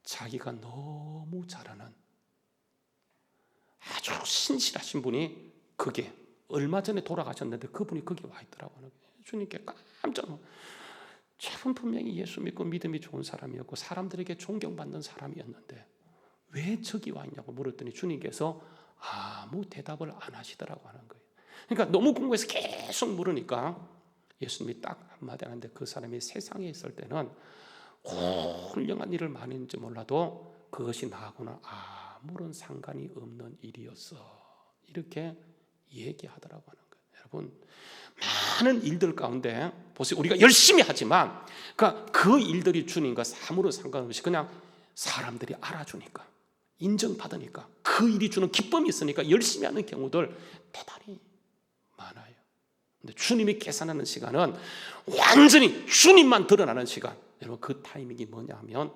자기가 너무 잘하는 아주 신실하신 분이 그게 얼마 전에 돌아가셨는데 그분이 거기 와 있더라고요. 주님께 깜짝 놀랐어요. 저분 분명히 예수 믿고 믿음이 좋은 사람이었고 사람들에게 존경받는 사람이었는데 왜 저기 와 있냐고 물었더니 주님께서 아무 대답을 안 하시더라고 하는 거예요. 그러니까 너무 궁금해서 계속 물으니까 예수님이 딱 한마디 하는데 그 사람이 세상에 있을 때는 훌륭한 일을 많이 했는지 몰라도 그것이 나하고는 아무런 상관이 없는 일이었어. 이렇게 얘기하더라고 하는 거예요. 여러분 많은 일들 가운데 보세요. 우리가 열심히 하지만 그 일들이 주님과 아무런 상관없이 그냥 사람들이 알아주니까 인정받으니까 그 일이 주는 기쁨이 있으니까 열심히 하는 경우들 대단히 많아요. 근데 주님이 계산하는 시간은 완전히 주님만 드러나는 시간. 여러분 그 타이밍이 뭐냐 하면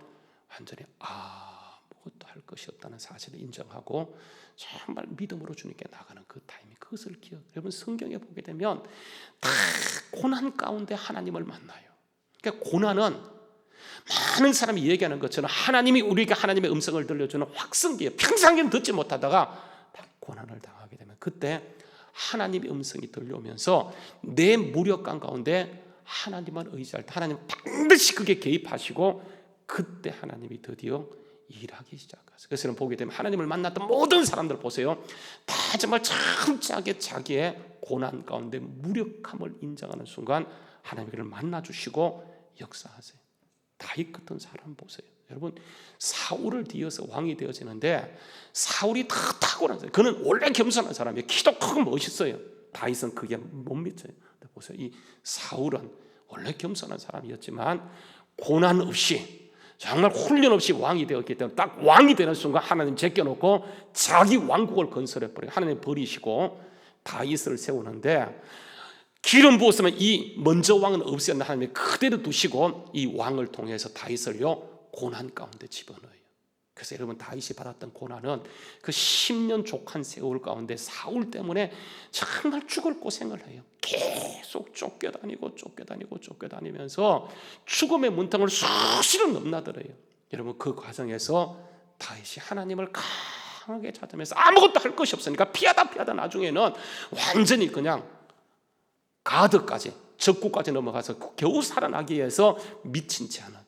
완전히 아무것도 할 것이 없다는 사실을 인정하고 정말 믿음으로 주님께 나가는 그 타이밍, 그것을 기억. 여러분 성경에 보게 되면 다 고난 가운데 하나님을 만나요. 그러니까 고난은 많은 사람이 얘기하는 것처럼 하나님이 우리에게 하나님의 음성을 들려주는 확성기예요. 평상시에는 듣지 못하다가 다 고난을 당하게 되면 그때 하나님의 음성이 들려오면서 내 무력감 가운데 하나님만 의지할 때 하나님 반드시 그게 개입하시고 그때 하나님이 드디어 일하기 시작하세요. 그래서 여러분 보게 되면 하나님을 만났던 모든 사람들 보세요. 다 정말 철저하게 자기의 고난 가운데 무력함을 인정하는 순간 하나님이 그를 만나주시고 역사하세요. 다윗 같은 사람 보세요. 여러분 사울을 뒤어서 왕이 되어지는데 사울이 다 탁월한 사람. 그는 원래 겸손한 사람이에요. 키도 크고 멋있어요. 다윗은 그게 못 미쳐요. 보세요. 이 사울은 원래 겸손한 사람이었지만 고난 없이 정말 훈련 없이 왕이 되었기 때문에 딱 왕이 되는 순간 하나님 제껴놓고 자기 왕국을 건설해버려요. 하나님 버리시고 다윗을 세우는데 기름 부었으면 이 먼저 왕은 없었는데 하나님이 그대로 두시고 이 왕을 통해서 다윗을요 고난 가운데 집어넣어요. 그래서 여러분 다윗이 받았던 고난은 그 10년 족한 세월 가운데 사울 때문에 정말 죽을 고생을 해요. 계속 쫓겨다니면서 죽음의 문턱을 수시로 넘나들어요. 여러분 그 과정에서 다윗이 하나님을 강하게 찾으면서 아무것도 할 것이 없으니까 피하다 나중에는 완전히 그냥 가드까지 적구까지 넘어가서 겨우 살아나기 위해서 미친 채 하는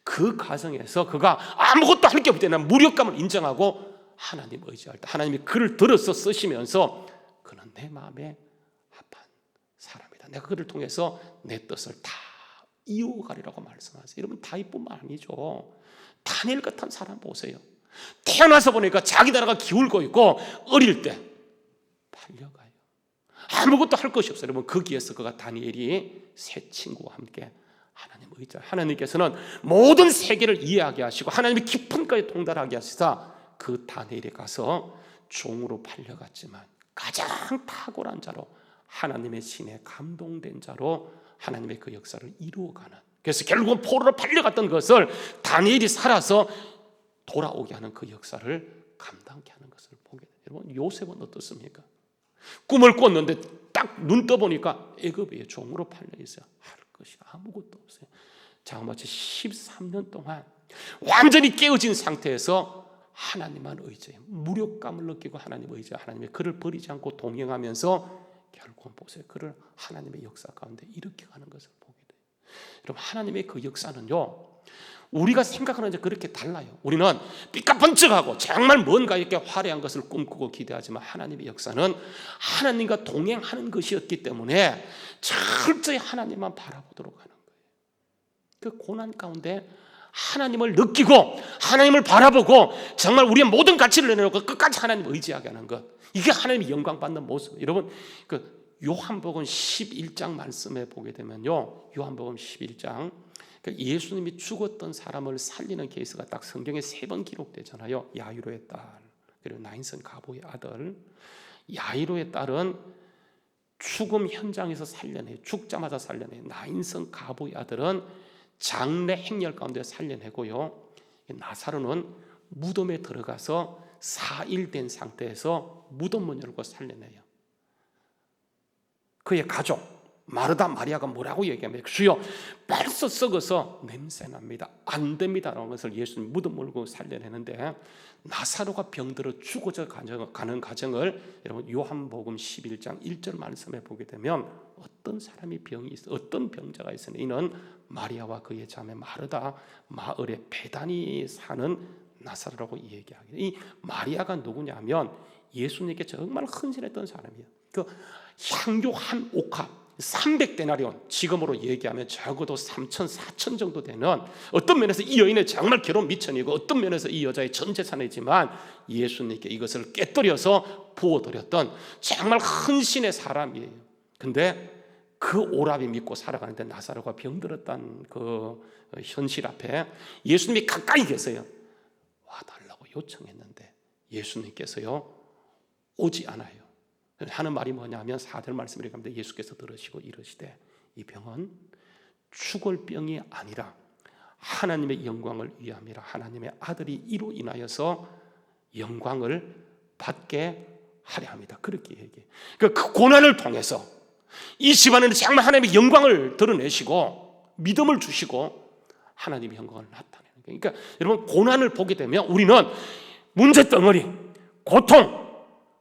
그 과정에서 그가 아무것도 할 게 없을 때는 무력감을 인정하고 하나님 의지할 때 하나님이 그를 들어서 쓰시면서 그는 내 마음에 합한 사람이다. 내가 그를 통해서 내 뜻을 다 이루어가리라고 말씀하세요. 여러분 다윗뿐만 아니죠. 다니엘 같은 사람 보세요. 태어나서 보니까 자기 나라가 기울고 있고 어릴 때 팔려가요. 아무것도 할 것이 없어요. 여러분 거기에서 그가 다니엘이 세 친구와 함께 하나님 의지. 하나님께서는 모든 세계를 이해하게 하시고 하나님의 깊은 것에 통달하게 하시사 그 다니엘에 가서 종으로 팔려갔지만 가장 탁월한 자로 하나님의 신에 감동된 자로 하나님의 그 역사를 이루어가는. 그래서 결국은 포로로 팔려갔던 것을 다니엘이 살아서 돌아오게 하는 그 역사를 감당케 하는 것을 보게 돼요. 여러분 요셉은 어떻습니까? 꿈을 꿨는데 딱 눈 떠보니까 애굽에 종으로 팔려 있어요. 할 것이 아무것도 없어요. 자그마치 13년 동안 완전히 깨어진 상태에서 하나님만 의지해요. 무력감을 느끼고 하나님 의지해 하나님의 그를 버리지 않고 동행하면서 결국은 보세요. 그를 하나님의 역사 가운데 일으켜 가는 것을 보게 돼요. 여러분 하나님의 그 역사는요 우리가 생각하는 게 그렇게 달라요. 우리는 삐까번쩍하고 정말 뭔가 이렇게 화려한 것을 꿈꾸고 기대하지만 하나님의 역사는 하나님과 동행하는 것이었기 때문에 철저히 하나님만 바라보도록 하는 거예요. 그 고난 가운데 하나님을 느끼고 하나님을 바라보고 정말 우리의 모든 가치를 내려놓고 끝까지 하나님을 의지하게 하는 것, 이게 하나님의 영광 받는 모습. 여러분, 그 요한복음 11장 말씀에 보게 되면요, 요한복음 11장 예수님이 죽었던 사람을 살리는 케이스가 딱 성경에 3번 기록되잖아요. 야이로의 딸, 그리고 나인선 가보의 아들. 야이로의 딸은 죽음 현장에서 살려내요. 죽자마자 살려내요. 나인선 가보의 아들은 장례 행렬 가운데 살려내고요. 나사로는 무덤에 들어가서 4일 된 상태에서 무덤 문 열고 살려내요. 그의 가족 마르다 마리아가 뭐라고 얘기하면 주여 벌써 썩어서 냄새납니다, 안 됩니다 라는 것을 예수님 무덤 물고 살려내는데, 나사로가 병들어 죽어져 가는 과정을 여러분 요한복음 11장 1절 말씀에 보게 되면 어떤 사람이 병이 있어, 어떤 병자가 있으니 이는 마리아와 그의 자매 마르다 마을에 베다니 사는 나사로라고 얘기하게. 이 마리아가 누구냐면 예수님께 정말 헌신했던 사람이에요. 그 향유 한 옥합 300데나리온, 지금으로 얘기하면 적어도 3천, 4천 정도 되는, 어떤 면에서 이 여인의 정말 결혼 미천이고 어떤 면에서 이 여자의 전 재산이지만 예수님께 이것을 깨뜨려서 부어드렸던 정말 헌신의 사람이에요. 근데 그 오랍이 믿고 살아가는데 나사로가 병들었다는 그 현실 앞에 예수님이 가까이 계세요. 와달라고 요청했는데 예수님께서요 오지 않아요. 하는 말이 뭐냐면 4절 말씀을 읽는데 예수께서 들으시고 이르시되 이 병은 죽을 병이 아니라 하나님의 영광을 위함이라. 하나님의 아들이 이로 인하여서 영광을 받게 하려 합니다. 그렇게 얘기해요. 그러니까 그 고난을 통해서 이 집안에는 정말 하나님의 영광을 드러내시고 믿음을 주시고 하나님의 영광을 나타내는 거예요. 그러니까 여러분, 고난을 보게 되면 우리는 문제 덩어리, 고통,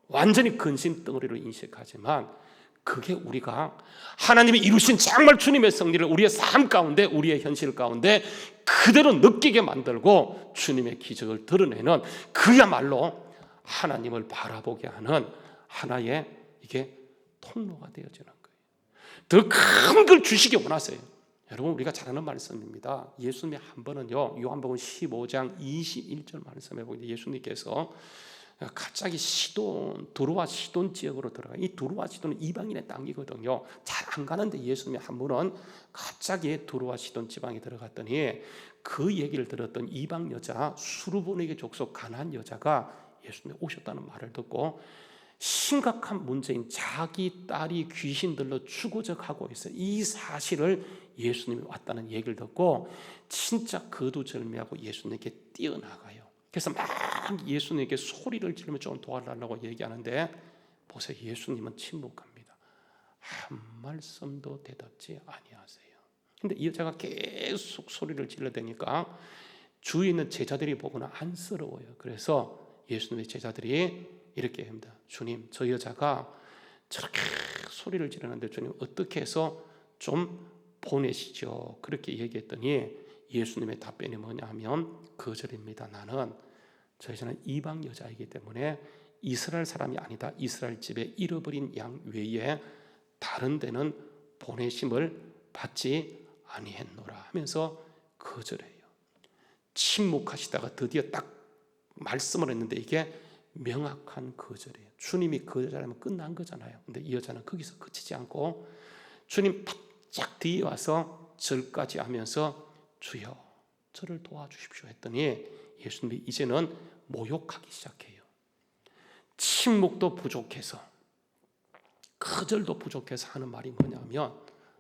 완전히 근심 덩어리로 인식하지만 그게 우리가 하나님이 이루신 정말 주님의 승리를 우리의 삶 가운데, 우리의 현실 가운데 그대로 느끼게 만들고 주님의 기적을 드러내는, 그야말로 하나님을 바라보게 하는 하나의 이게 통로가 되어지는 거예요. 더 큰 걸 주시기 원하세요. 여러분, 우리가 잘 아는 말씀입니다. 예수님이 한 번은요, 요한복음 15장 21절 말씀해 보는데 예수님께서 갑자기 두로와 시돈 지역으로 들어가. 이 두로와 시돈은 이방인의 땅이거든요. 잘 안 가는데 예수님이 한 번은 갑자기 두로와 시돈 지방에 들어갔더니 그 얘기를 들었던 이방 여자, 수르보네게 족속 가나안 여자가 예수님이 오셨다는 말을 듣고 심각한 문제인 자기 딸이 귀신 들러 죽어져 가고 있어요. 이 사실을 예수님이 왔다는 얘기를 듣고 진짜 거두절미하고 예수님께 뛰어나가요. 그래서 막 예수님께 소리를 지르며 좀 도와달라고 얘기하는데 보세요, 예수님은 침묵합니다. 한 말씀도 대답지 아니하세요. 근데 이 여자가 계속 소리를 질러대니까 주위에 있는 제자들이 보고는 안쓰러워요. 그래서 예수님의 제자들이 이렇게 합니다. 주님, 저 여자가 저렇게 소리를 지르는데 주님 어떻게 해서 좀 보내시죠. 그렇게 얘기했더니 예수님의 답변이 뭐냐 하면 거절입니다. 나는 저 여자는 이방 여자이기 때문에 이스라엘 사람이 아니다. 이스라엘 집에 잃어버린 양 외에 다른 데는 보내심을 받지 아니했노라 하면서 거절해요. 침묵하시다가 드디어 딱 말씀을 했는데 이게 명확한 거절이에요. 주님이 거절하면 끝난 거잖아요. 근데 이 여자는 거기서 그치지 않고 주님 바짝 뒤에 와서 절까지 하면서 주여 저를 도와주십시오 했더니 예수님이 이제는 모욕하기 시작해요. 침묵도 부족해서 거절도 부족해서 하는 말이 뭐냐면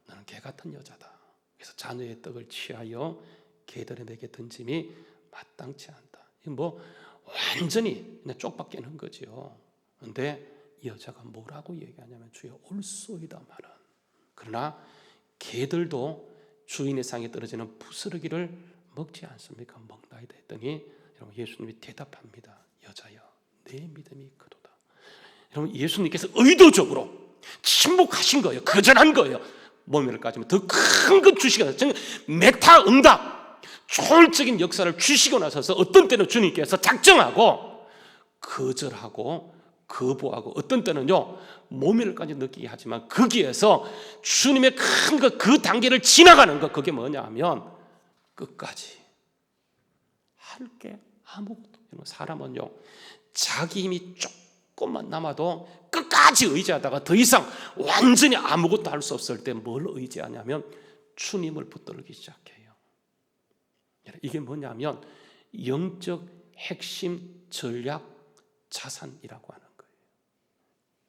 너는 개 같은 여자다. 그래서 자녀의 떡을 취하여 개들에게 던짐이 마땅치 않다. 뭐 완전히 그냥 쪽박깨는 거죠. 그런데 이 여자가 뭐라고 얘기하냐면 주여 올소이다마는, 그러나 개들도 주인의 상에 떨어지는 부스러기를 먹지 않습니까? 먹나이다 했더니 여러분 예수님이 대답합니다. 여자여 내 믿음이 크도다. 여러분 예수님께서 의도적으로 침묵하신 거예요. 거절한 거예요. 몸을 가지면 더 큰 것 주시겠다. 메타 응답. 초월적인 역사를 주시고 나서서 어떤 때는 주님께서 작정하고 거절하고 거부하고 어떤 때는요 모멸까지 느끼게 하지만 거기에서 주님의 큰 그 단계를 지나가는 것, 그게 뭐냐 하면 끝까지 할 게 아무것도. 사람은요 자기 힘이 조금만 남아도 끝까지 의지하다가 더 이상 완전히 아무것도 할 수 없을 때 뭘 의지하냐면 주님을 붙들기 시작해요. 이게 뭐냐면 영적 핵심 전략 자산이라고 하는 거예요.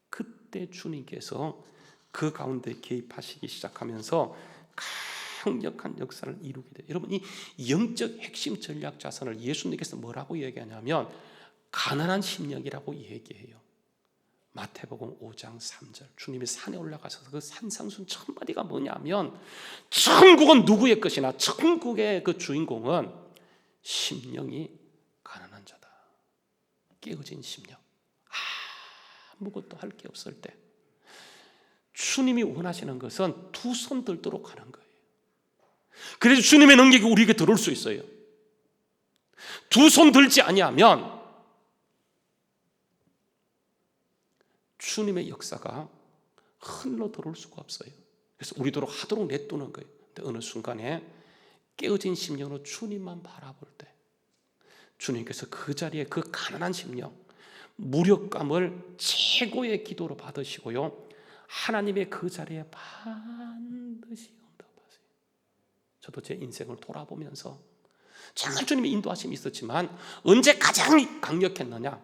그때 주님께서 그 가운데 개입하시기 시작하면서 강력한 역사를 이루게 돼요. 여러분, 이 영적 핵심 전략 자산을 예수님께서 뭐라고 얘기하냐면 가난한 심령이라고 얘기해요. 마태복음 5장 3절, 주님이 산에 올라가셔서 그 산상순 첫 마디가 뭐냐면 천국은 누구의 것이나 천국의 그 주인공은 심령이 가난한 자다. 깨어진 심령, 아무것도 할 게 없을 때 주님이 원하시는 것은 두 손 들도록 하는 거예요. 그래서 주님의 능력이 우리에게 들어올 수 있어요. 두 손 들지 아니하면 주님의 역사가 흘러 들어올 수가 없어요. 그래서 우리도록 하도록 내두는 거예요. 근데 어느 순간에 깨어진 심령으로 주님만 바라볼 때 주님께서 그 자리에 그 가난한 심령, 무력감을 최고의 기도로 받으시고요, 하나님의 그 자리에 반드시 응답하세요. 저도 제 인생을 돌아보면서 정말 주님의 인도하심이 있었지만 언제 가장 강력했느냐?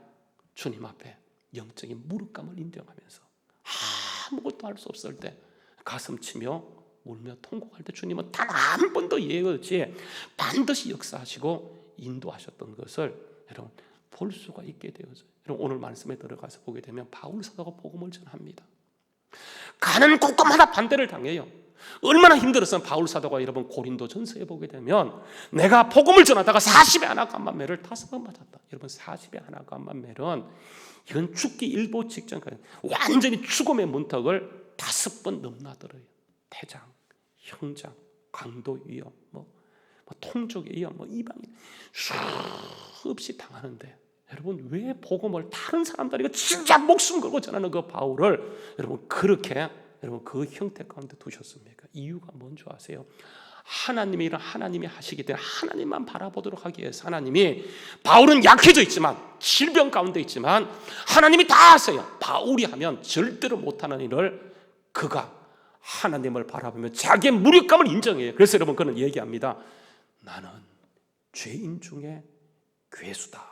주님 앞에 영적인 무력감을 인정하면서 아무것도 할 수 없을 때 가슴 치며 울며 통곡할 때 주님은 단 한 번도 예외 없이 반드시 역사하시고 인도하셨던 것을 여러분 볼 수가 있게 되어져요. 여러분 오늘 말씀에 들어가서 보게 되면 바울 사도가 복음을 전합니다. 가는 곳곳마다 반대를 당해요. 얼마나 힘들었으면 바울 사도가 여러분 고린도 전서에 보게 되면 내가 복음을 전하다가 40의 하나감만매를 5번 맞았다. 여러분 40의 하나감만매는 이건 죽기 일보 직전까지 완전히 죽음의 문턱을 5번 넘나들어요. 태장, 형장, 강도 위협, 통족의 위협, 이방인 수없이 당하는데 여러분 왜 복음을 다른 사람들이 진짜 목숨 걸고 전하는 그 바울을 여러분 그렇게 여러분 그 형태 가운데 두셨습니까? 이유가 뭔지 아세요? 하나님의 일은 하나님이 하시기 때문에 하나님만 바라보도록 하기 위해서 하나님이 바울은 약해져 있지만 질병 가운데 있지만 하나님이 다 하세요. 바울이 하면 절대로 못하는 일을 그가 하나님을 바라보며 자기의 무력감을 인정해요. 그래서 여러분 그는 얘기합니다. 나는 죄인 중에 괴수다.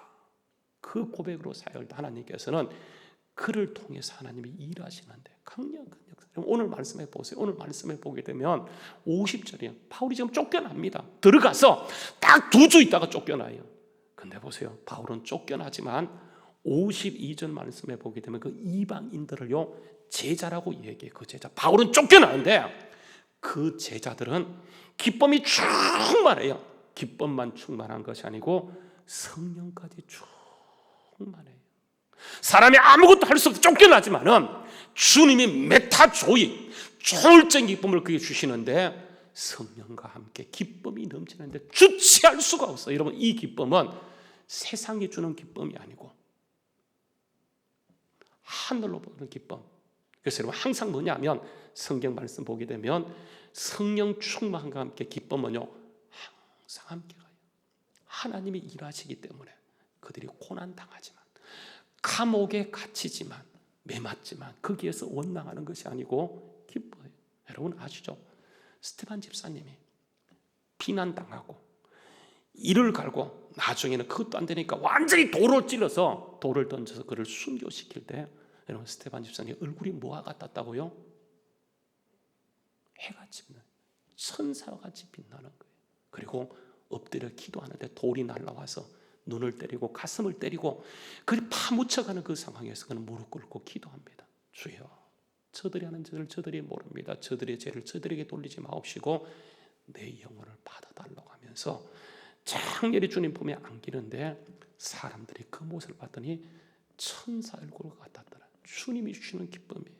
그 고백으로 사역을 하나님께서는 그를 통해서 하나님이 일하시는데 강력한 역사. 오늘 말씀해 보세요. 오늘 말씀해 보게 되면 50절이에요. 바울이 지금 쫓겨납니다. 들어가서 딱 2주 있다가 쫓겨나요. 근데 보세요. 바울은 쫓겨나지만 52절 말씀해 보게 되면 그 이방인들을요 제자라고 얘기해요. 그 제자. 바울은 쫓겨나는데 그 제자들은 기쁨이 충만해요. 기쁨만 충만한 것이 아니고 성령까지 충만해요. 사람이 아무것도 할 수 없어 쫓겨나지만은 주님이 메타조이 초월적인 기쁨을 그에게 주시는데 성령과 함께 기쁨이 넘치는데 주체할 수가 없어요. 여러분 이 기쁨은 세상이 주는 기쁨이 아니고 하늘로 보는 기쁨. 그래서 여러분 항상 뭐냐면 성경 말씀 보게 되면 성령 충만과 함께 기쁨은요 항상 함께 가요. 하나님이 일하시기 때문에 그들이 고난 당하지만 감옥에 갇히지만 매맞지만 거기에서 원망하는 것이 아니고 기뻐요. 여러분 아시죠? 스테반 집사님이 비난당하고 이를 갈고 나중에는 그것도 안 되니까 완전히 돌을 찔러서 돌을 던져서 그를 순교시킬 때 여러분 스테반 집사님 얼굴이 뭐와 같았다고요? 해가 지는 천사와 같이 빛나는 거예요. 그리고 엎드려 기도하는데 돌이 날아와서 눈을 때리고 가슴을 때리고 그리 파묻혀가는 그 상황에서 그는 무릎 꿇고 기도합니다. 주여 저들이 하는 죄를 저들이 모릅니다. 저들의 죄를 저들에게 돌리지 마옵시고 내 영혼을 받아달라고 하면서 장렬히 주님 품에 안기는데 사람들이 그 모습을 봤더니 천사 얼굴과 같았더라. 주님이 주시는 기쁨이에요.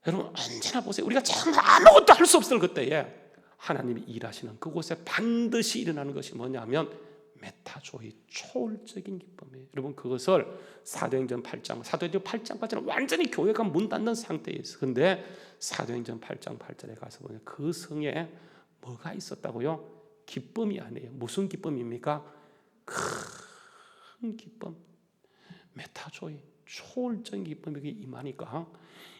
여러분 언제나 보세요. 우리가 정말 아무것도 할 수 없을 그때에 하나님이 일하시는 그곳에 반드시 일어나는 것이 뭐냐면 메타조이, 초월적인 기쁨이에요. 여러분, 그것을 사도행전 8장까지는 완전히 교회가 문 닫는 상태에 있어요. 근데 사도행전 8장 8절에 가서 보면 그 성에 뭐가 있었다고요? 기쁨이 아니에요. 무슨 기쁨입니까? 큰 기쁨, 메타조이, 초월적인 기쁨이 임하니까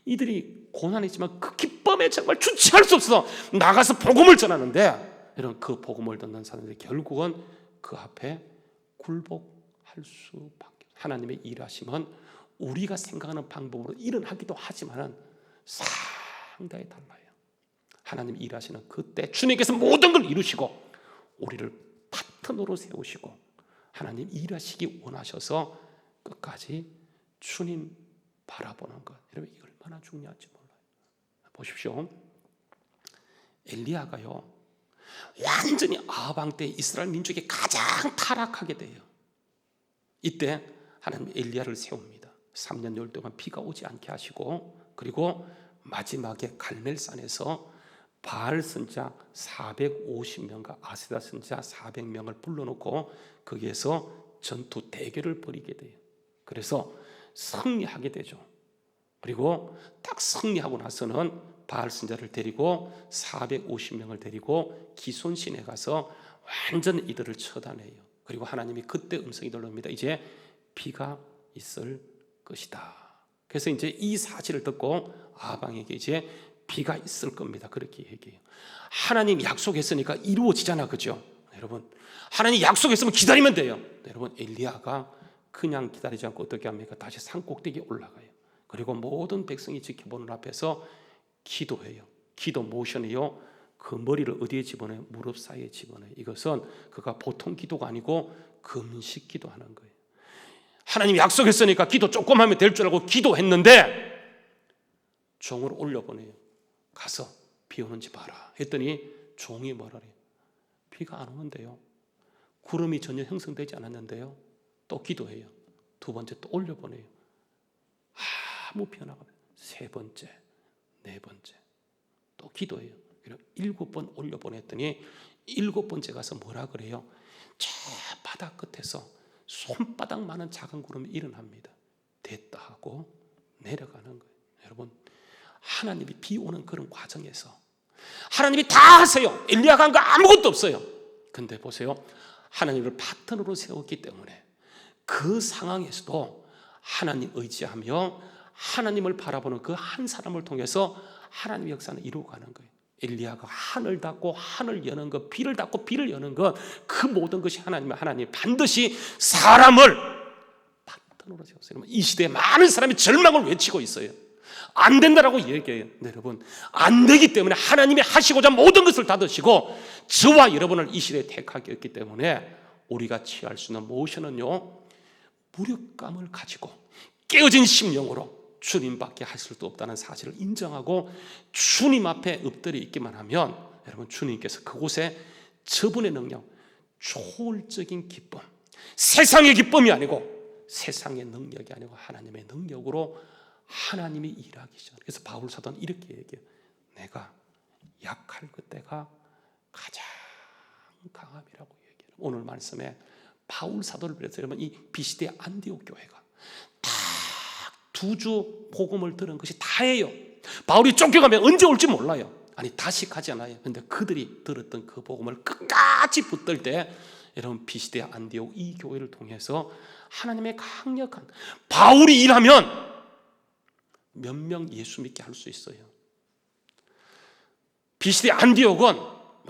이들이 고난이 있지만 그 기쁨에 정말 주체할 수 없어서 나가서 복음을 전하는데, 여러분, 그 복음을 듣는 사람들이 결국은 그 앞에 굴복할 수밖에. 하나님의 일하심은 우리가 생각하는 방법으로 일어나기도 하지만 상당히 달라요. 하나님 일하시는 그때 주님께서 모든 걸 이루시고 우리를 파트너로 세우시고 하나님 일하시기 원하셔서 끝까지 주님 바라보는 것, 여러분, 이거 얼마나 중요한지 몰라요. 보십시오. 엘리야가요, 완전히 아합 때 이스라엘 민족이 가장 타락하게 돼요. 이때 하나님 엘리야를 세웁니다. 3년 6일 동안 비가 오지 않게 하시고, 그리고 마지막에 갈멜산에서 바알 선자 450명과 아세라 선자 400명을 불러놓고 거기에서 전투 대결을 벌이게 돼요. 그래서 승리하게 되죠. 그리고 딱 승리하고 나서는 바알 선자를 데리고 450명을 데리고 기손신에 가서 완전 이들을 처단해요. 그리고 하나님이 그때 음성이 들려옵니다. 이제 비가 있을 것이다. 그래서 이제 이 사실을 듣고 아방에게 이제 비가 있을 겁니다. 그렇게 얘기해요. 하나님 약속했으니까 이루어지잖아, 그죠? 여러분, 하나님 약속했으면 기다리면 돼요. 여러분, 엘리야가 그냥 기다리지 않고 어떻게 합니까? 다시 산꼭대기에 올라가요. 그리고 모든 백성이 지켜보는 앞에서 기도해요. 기도 모션이요, 그 머리를 어디에 집어넣어요? 무릎 사이에 집어넣어요. 이것은 그가 보통 기도가 아니고 금식 기도하는 거예요. 하나님 약속했으니까 기도 조금 하면 될 줄 알고 기도했는데 종을 올려보내요. 가서 비 오는지 봐라 했더니 종이 뭐라 그래요? 비가 안 오는데요, 구름이 전혀 형성되지 않았는데요, 또 기도해요. 두 번째 또 올려보내요. 아무 변화가 없어요. 세 번째, 네 번째 또 기도해요. 7번 올려보냈더니 7번째 가서 뭐라 그래요? 저 바다 끝에서 손바닥만한 작은 구름이 일어납니다. 됐다 하고 내려가는 거예요. 여러분, 하나님이 비 오는 그런 과정에서 하나님이 다 하세요. 엘리야가 한 거 아무것도 없어요. 근데 보세요, 하나님을 파트너로 세웠기 때문에 그 상황에서도 하나님 의지하며 하나님을 바라보는 그 한 사람을 통해서 하나님의 역사는 이루어가는 거예요. 엘리야가 하늘 닫고 하늘 여는 것, 비를 닫고 비를 여는 것, 그 모든 것이 하나님이 반드시 사람을 파트너로 세웠어요. 이 시대에 많은 사람이 절망을 외치고 있어요. 안 된다라고 얘기해요. 네, 여러분, 안 되기 때문에 하나님이 하시고자 모든 것을 닫으시고 저와 여러분을 이 시대에 택하게 했기 때문에 우리가 취할 수 있는 모션은요, 무력감을 가지고 깨어진 심령으로 주님밖에 하실 수 없다는 사실을 인정하고 주님 앞에 엎드려 있기만 하면, 여러분, 주님께서 그곳에 저분의 능력, 초월적인 기쁨, 세상의 기쁨이 아니고 세상의 능력이 아니고 하나님의 능력으로 하나님이 일하기 시작. 그래서 바울 사도는 이렇게 얘기해요. 내가 약할 그때가 가장 강함이라고 얘기해요. 오늘 말씀에 바울 사도를 비롯해서 여러분, 이 비시대 안디옥 교회가 딱 2주 복음을 들은 것이 다예요. 바울이 쫓겨가면 언제 올지 몰라요. 아니, 다시 가지 않아요. 그런데 그들이 들었던 그 복음을 끝까지 붙들 때, 여러분, 비시대 안디옥 이 교회를 통해서 하나님의 강력한, 바울이 일하면 몇 명 예수 믿게 할 수 있어요. 비시대 안디옥은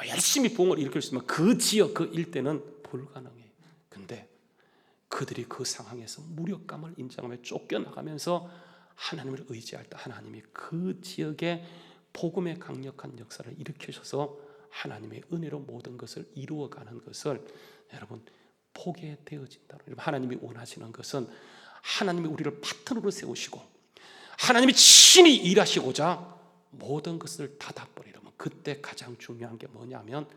열심히 복음을 일으킬 수 있지만 그 지역, 그 일대는 불가능해요. 근데 그들이 그 상황에서 무력감을 인정하며 쫓겨나가면서 하나님을 의지할 때 하나님이 그 지역에 복음의 강력한 역사를 일으키셔서 하나님의 은혜로 모든 것을 이루어가는 것을 여러분 보게 되어진다. 하나님이 원하시는 것은 하나님이 우리를 파트너로 세우시고 하나님이 친히 일하시고자 모든 것을 닫아버리려면 그때 가장 중요한 게 뭐냐면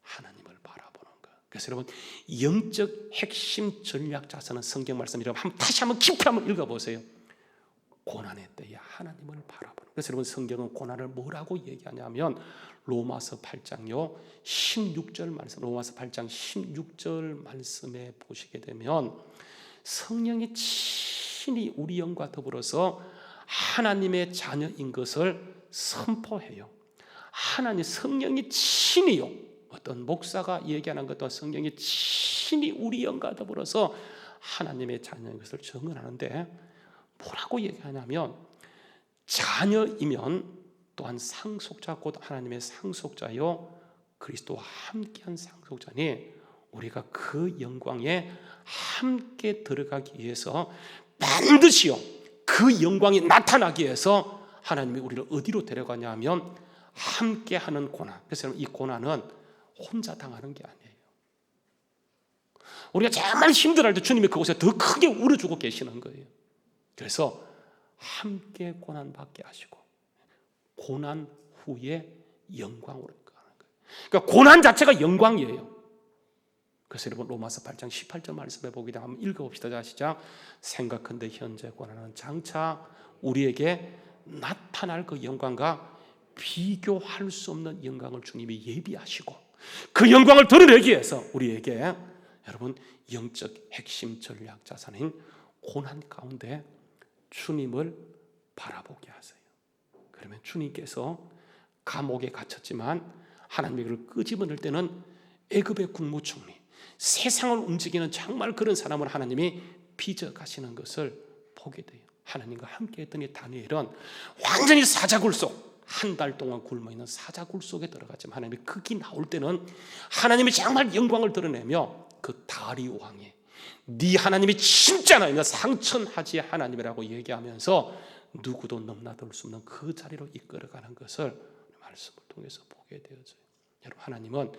하나님을 바라보는 것. 그래서 여러분, 영적 핵심 전략 자산은 성경 말씀이라고 다시 한번 깊이 한번 읽어보세요. 고난의 때에 하나님을 바라보는 것. 그래서 여러분 성경은 고난을 뭐라고 얘기하냐면 로마서 8장요 16절 말씀, 로마서 8장 16절 말씀에 보시게 되면 성령이 친히 우리 영과 더불어서 하나님의 자녀인 것을 선포해요. 하나님 성령이 친히요, 어떤 목사가 얘기하는 것도 성령이 친히 우리 영과 더불어서 하나님의 자녀인 것을 증언하는데 뭐라고 얘기하냐면 자녀이면 또한 상속자 곧 하나님의 상속자요 그리스도와 함께한 상속자니 우리가 그 영광에 함께 들어가기 위해서 반드시요 그 영광이 나타나기 위해서 하나님이 우리를 어디로 데려가냐 하면 함께하는 고난. 그래서 이 고난은 혼자 당하는 게 아니에요. 우리가 정말 힘들어할 때 주님이 그곳에 더 크게 울어주고 계시는 거예요. 그래서 함께 고난받게 하시고 고난 후에 영광으로 가는 거예요. 그러니까 고난 자체가 영광이에요. 그래서 여러분 로마서 8장 18절 말씀해 보기 때 한번 읽어봅시다. 자, 시작. 생각한데 현재 고난은 장차 우리에게 나타날 그 영광과 비교할 수 없는 영광을 주님이 예비하시고 그 영광을 드러내기 위해서 우리에게 여러분 영적 핵심 전략 자산인 고난 가운데 주님을 바라보게 하세요. 그러면 주님께서 감옥에 갇혔지만 하나님이 그를 끄집어낼 때는 애굽의 국무총리, 세상을 움직이는 정말 그런 사람을 하나님이 빚어가시는 것을 보게 돼요. 하나님과 함께 했더니 다니엘은 완전히 사자굴 속, 한 달 동안 굶어있는 사자굴 속에 들어갔지만 하나님이 극이 나올 때는 하나님이 정말 영광을 드러내며 그 다리 왕이 네 하나님이 진짜 나이나 상천하지 하나님이라고 얘기하면서 누구도 넘나들 수 없는 그 자리로 이끌어가는 것을 말씀을 통해서 보게 되어져요. 여러분 하나님은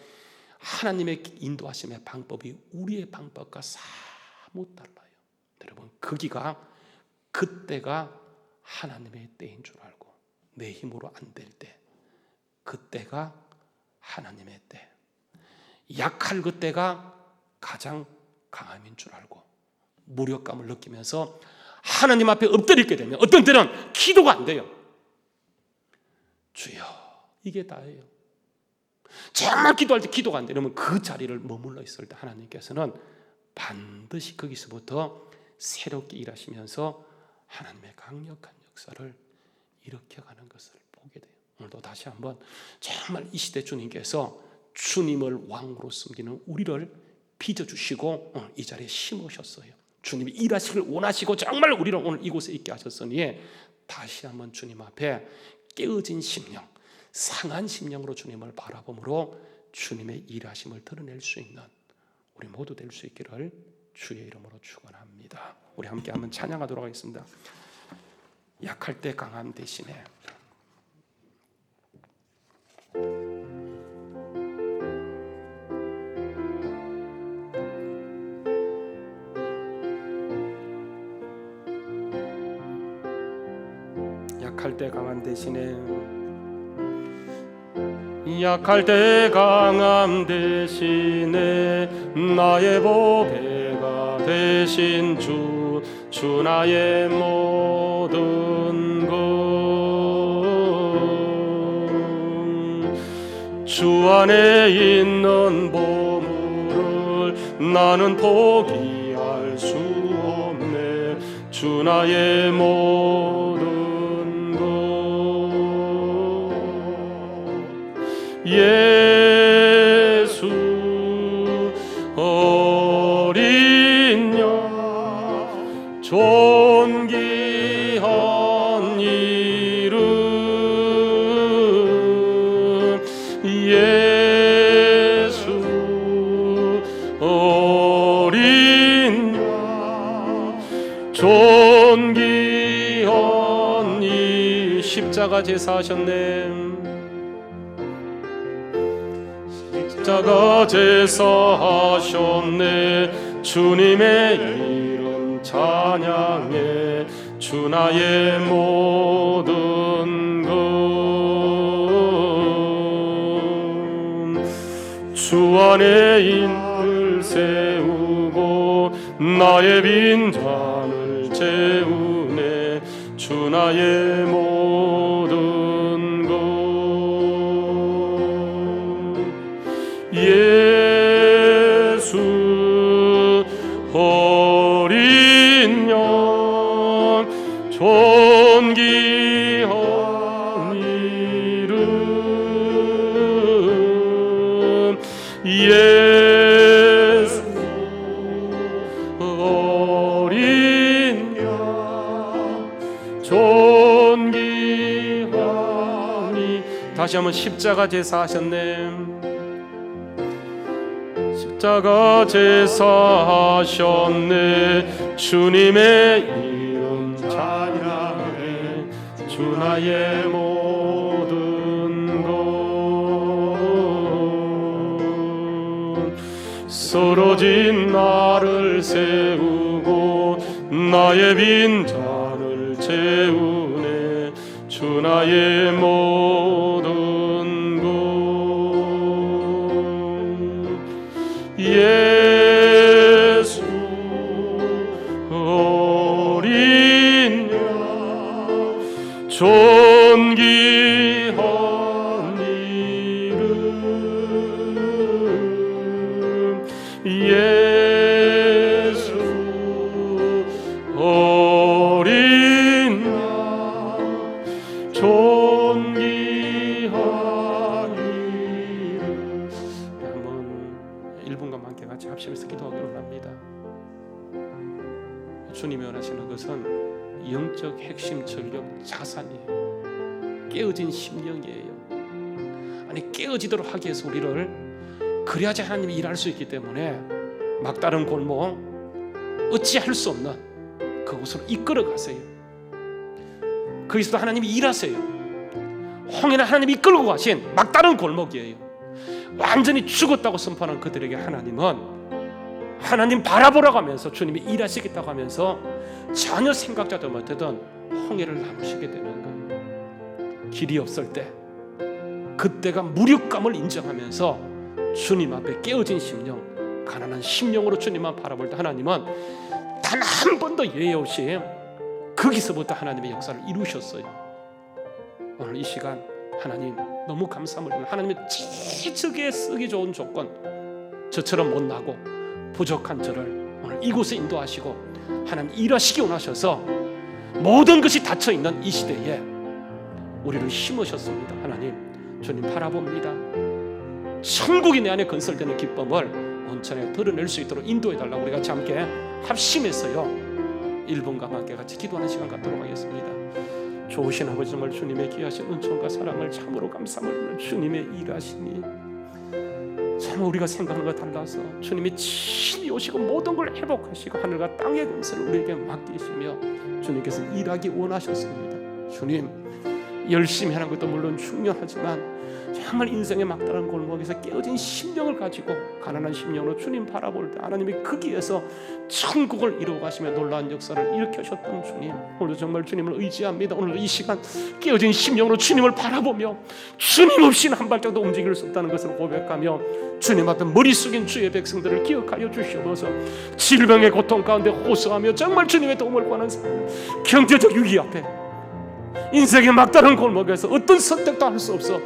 하나님의 인도하심의 방법이 우리의 방법과 사뭇 달라요. 여러분 그기가 그때가 하나님의 때인 줄 알고 내 힘으로 안 될 때 그때가 하나님의 때, 약할 그때가 가장 강함인 줄 알고 무력감을 느끼면서 하나님 앞에 엎드리게 되면 어떤 때는 기도가 안 돼요. 주여 이게 다예요. 정말 기도할 때 기도가 안 되면 그 자리를 머물러 있을 때 하나님께서는 반드시 거기서부터 새롭게 일하시면서 하나님의 강력한 역사를 일으켜가는 것을 보게 돼요. 오늘도 다시 한번 정말 이 시대 주님께서 주님을 왕으로 섬기는 우리를 빚어주시고 이 자리에 심으셨어요. 주님이 일하시길 원하시고 정말 우리를 오늘 이곳에 있게 하셨으니 다시 한번 주님 앞에 깨어진 심령, 상한 심령으로 주님을 바라봄으로 주님의 일하심을 드러낼 수 있는 우리 모두 될 수 있기를 주의 이름으로 축원합니다. 우리 함께 한번 찬양하도록 하겠습니다. 약할 때 강함 대신에 약할 때 강함 대신에 약할 때 강함 대신에 나의 보배가 되신 주 나의 모든 것 주 안에 있는 보물을 나는 포기할 수 없네 주 나의 모든 것 예수 어린 양 존귀한 이름 예수 어린 양 존귀한 이 십자가 제사하셨네 십자가 제사하셨네 주님의 이름 찬양해 주 나의 모든 것 주 안에 인을 세우고 나의 빈잔을 채우네 주 나의 모든 어린 양 존귀한 이름 예수 어린 양 존귀하니. 다시 한번 십자가 제사하셨네. 십자가 제사하셨네. 주님의 이름 찬양해. 주 나의 모든 것. 쓰러진 나를 세우고 나의 빈잔을 채우네. 주 나의 모든 것. 예수 어린 양 존귀한 이름 예수 어린 양 존귀한 이름. 한번 1분간 함께 같이 합심해서 기도하기로 합니다. 주님이 원하시는 것은 영적 핵심 전력 자산이에요. 깨어진 심령이에요. 아니 깨어지도록 하기 위해서 우리를 그래야지 하나님이 일할 수 있기 때문에 막다른 골목 어찌할 수 없는 그곳으로 이끌어 가세요. 거기서도 하나님이 일하세요. 홍해는 하나님이 이끌고 가신 막다른 골목이에요. 완전히 죽었다고 선포하는 그들에게 하나님은 하나님 바라보라고 하면서 주님이 일하시겠다고 하면서 전혀 생각자도 못하던 홍해를 나누시게 되는 거예요. 길이 없을 때 그때가 무력감을 인정하면서 주님 앞에 깨어진 심령, 가난한 심령으로 주님만 바라볼 때 하나님은 단 한 번도 예외 없이 거기서부터 하나님의 역사를 이루셨어요. 오늘 이 시간 하나님 너무 감사함을 드립니다. 하나님의 지극히 쓰기 좋은 조건, 저처럼 못나고 부족한 저를 오늘 이곳에 인도하시고 하나님 일하시기 원하셔서 모든 것이 닫혀있는 이 시대에 우리를 심으셨습니다. 하나님 주님 바라봅니다. 천국이 내 안에 건설되는 기쁨을 온천에 드러낼 수 있도록 인도해달라고 우리가 함께 합심해서요 1분간 함께 같이 기도하는 시간 갖도록 하겠습니다. 좋으신 아버지, 정말 주님의 귀하신 은총과 사랑을 참으로 감사합니다. 주님의 일하시니 참 우리가 생각하는 것 달라서 주님이 친히 오시고 모든 걸 회복하시고 하늘과 땅의 건설을 우리에게 맡기시며 주님께서 일하기 원하셨습니다. 주님 열심히 하는 것도 물론 중요하지만 정말 인생의 막다른 골목에서 깨어진 심령을 가지고 가난한 심령으로 주님 바라볼 때 하나님이 거기에서 천국을 이루어 가시며 놀라운 역사를 일으키셨던 주님, 오늘도 정말 주님을 의지합니다. 오늘도 이 시간 깨어진 심령으로 주님을 바라보며 주님 없이는 한 발짝도 움직일 수 없다는 것을 고백하며 주님 앞에 머리 숙인 주의 백성들을 기억하여 주시옵소서. 질병의 고통 가운데 호소하며 정말 주님의 도움을 구하는 사람, 경제적 위기 앞에 인생의 막다른 골목에서 어떤 선택도 할 수 없어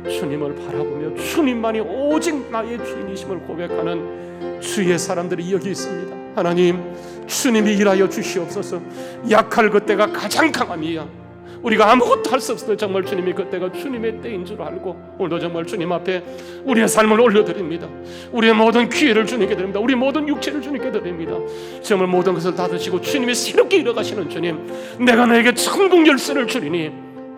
주님을 바라보며 주님만이 오직 나의 주인이심을 고백하는 주의 사람들이 여기 있습니다. 하나님 주님이 일하여 주시옵소서. 약할 그때가 가장 강함이야. 우리가 아무것도 할 수 없을 때 정말 주님이 그때가 주님의 때인 줄 알고 오늘도 정말 주님 앞에 우리의 삶을 올려드립니다. 우리의 모든 기회를 주님께 드립니다. 우리 모든 육체를 주님께 드립니다. 정말 모든 것을 다 드시고 주님이 새롭게 일어가시는 주님, 내가 너에게 천국 열쇠를 주리니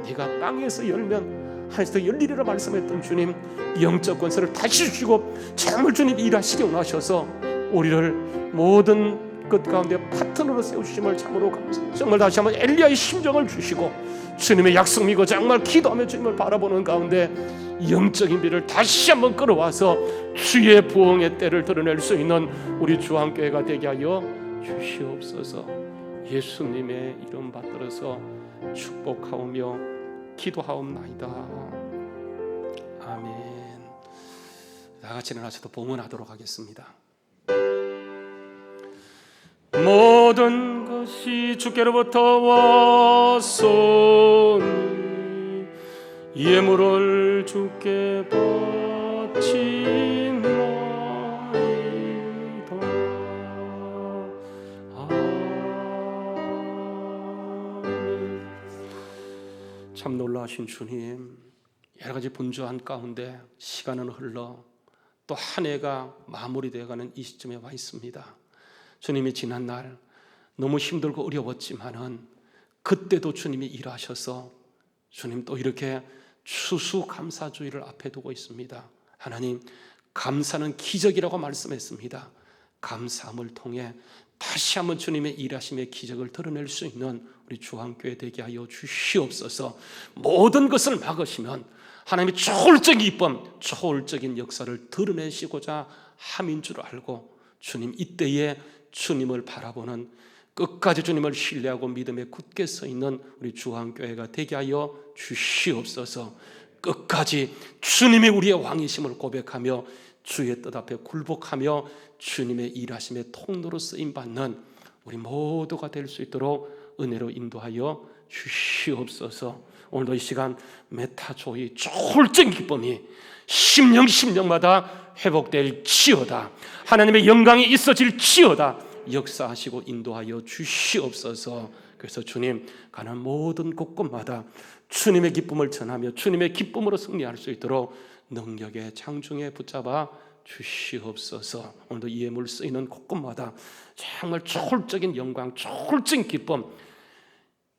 네가 땅에서 열면 하늘에서 열리리라 말씀했던 주님, 영적 권세를 다시 주시고 정말 주님 일하시기 원하셔서 우리를 모든 것 가운데 파트너로 세우심을 참으로 감사합니다. 정말 다시 한번 엘리야의 심정을 주시고 주님의 약속 믿고 정말 기도하며 주님을 바라보는 가운데 영적인 비를 다시 한번 끌어와서 주의 부흥의 때를 드러낼 수 있는 우리 주한교회가 되게 하여 주시옵소서. 예수님의 이름 받들어서 축복하오며 기도하옵나이다. 아멘. 다같이 일어나셔서 봉헌하도록 하겠습니다. 모든 것이 주께로부터 왔소니 예물을 주께 바치나이다. 참 놀라우신 주님, 여러 가지 분주한 가운데 시간은 흘러 또 한 해가 마무리되어가는 이 시점에 와 있습니다. 주님이 지난 날 너무 힘들고 어려웠지만은 그때도 주님이 일하셔서 주님 또 이렇게 추수감사주의를 앞에 두고 있습니다. 하나님, 감사는 기적이라고 말씀했습니다. 감사함을 통해 다시 한번 주님의 일하심의 기적을 드러낼 수 있는 우리 주한교회 되게 하여 주시옵소서. 모든 것을 막으시면 하나님의 초월적인 기쁨, 초월적인 역사를 드러내시고자 함인 줄 알고 주님 이때에 주님을 바라보는 끝까지 주님을 신뢰하고 믿음에 굳게 서 있는 우리 주한교회가 되게 하여 주시옵소서. 끝까지 주님이 우리의 왕이심을 고백하며 주의 뜻 앞에 굴복하며 주님의 일하심의 통로로 쓰임받는 우리 모두가 될 수 있도록 은혜로 인도하여 주시옵소서. 오늘도 이 시간 메타조의 초월적인 기쁨이 심령마다 회복될지어다. 하나님의 영광이 있어질지어다. 역사하시고 인도하여 주시옵소서. 그래서 주님 가는 모든 곳곳마다 주님의 기쁨을 전하며 주님의 기쁨으로 승리할 수 있도록 능력의 장중에 붙잡아 주시옵소서. 오늘도 이 예물 쓰이는 곳곳마다 정말 초월적인 영광, 초월적인 기쁨.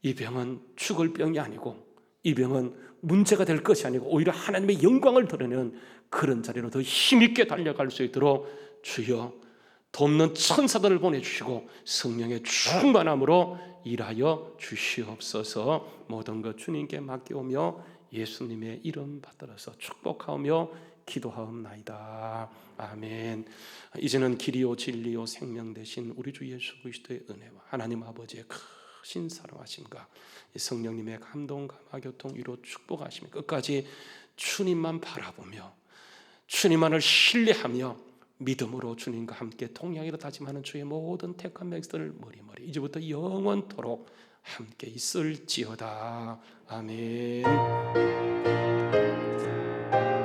이 병은 죽을 병이 아니고 이 병은 문제가 될 것이 아니고 오히려 하나님의 영광을 드러내는 그런 자리로 더 힘있게 달려갈 수 있도록 주여 돕는 천사들을 보내주시고 성령의 충만함으로 일하여 주시옵소서. 모든 것 주님께 맡겨오며 예수님의 이름 받들어서 축복하며 기도하옵나이다. 아멘. 이제는 길이요 진리요 생명 되신 우리 주 예수 그리스도의 은혜와 하나님 아버지의 크신 사랑하심과 성령님의 감동 감화 교통 위로 축복하시며 끝까지 주님만 바라보며 주님만을 신뢰하며 믿음으로 주님과 함께 동행하기로 다짐하는 주의 모든 택한 백성들 머리머리 이제부터 영원토록 함께 있을지어다. 아멘.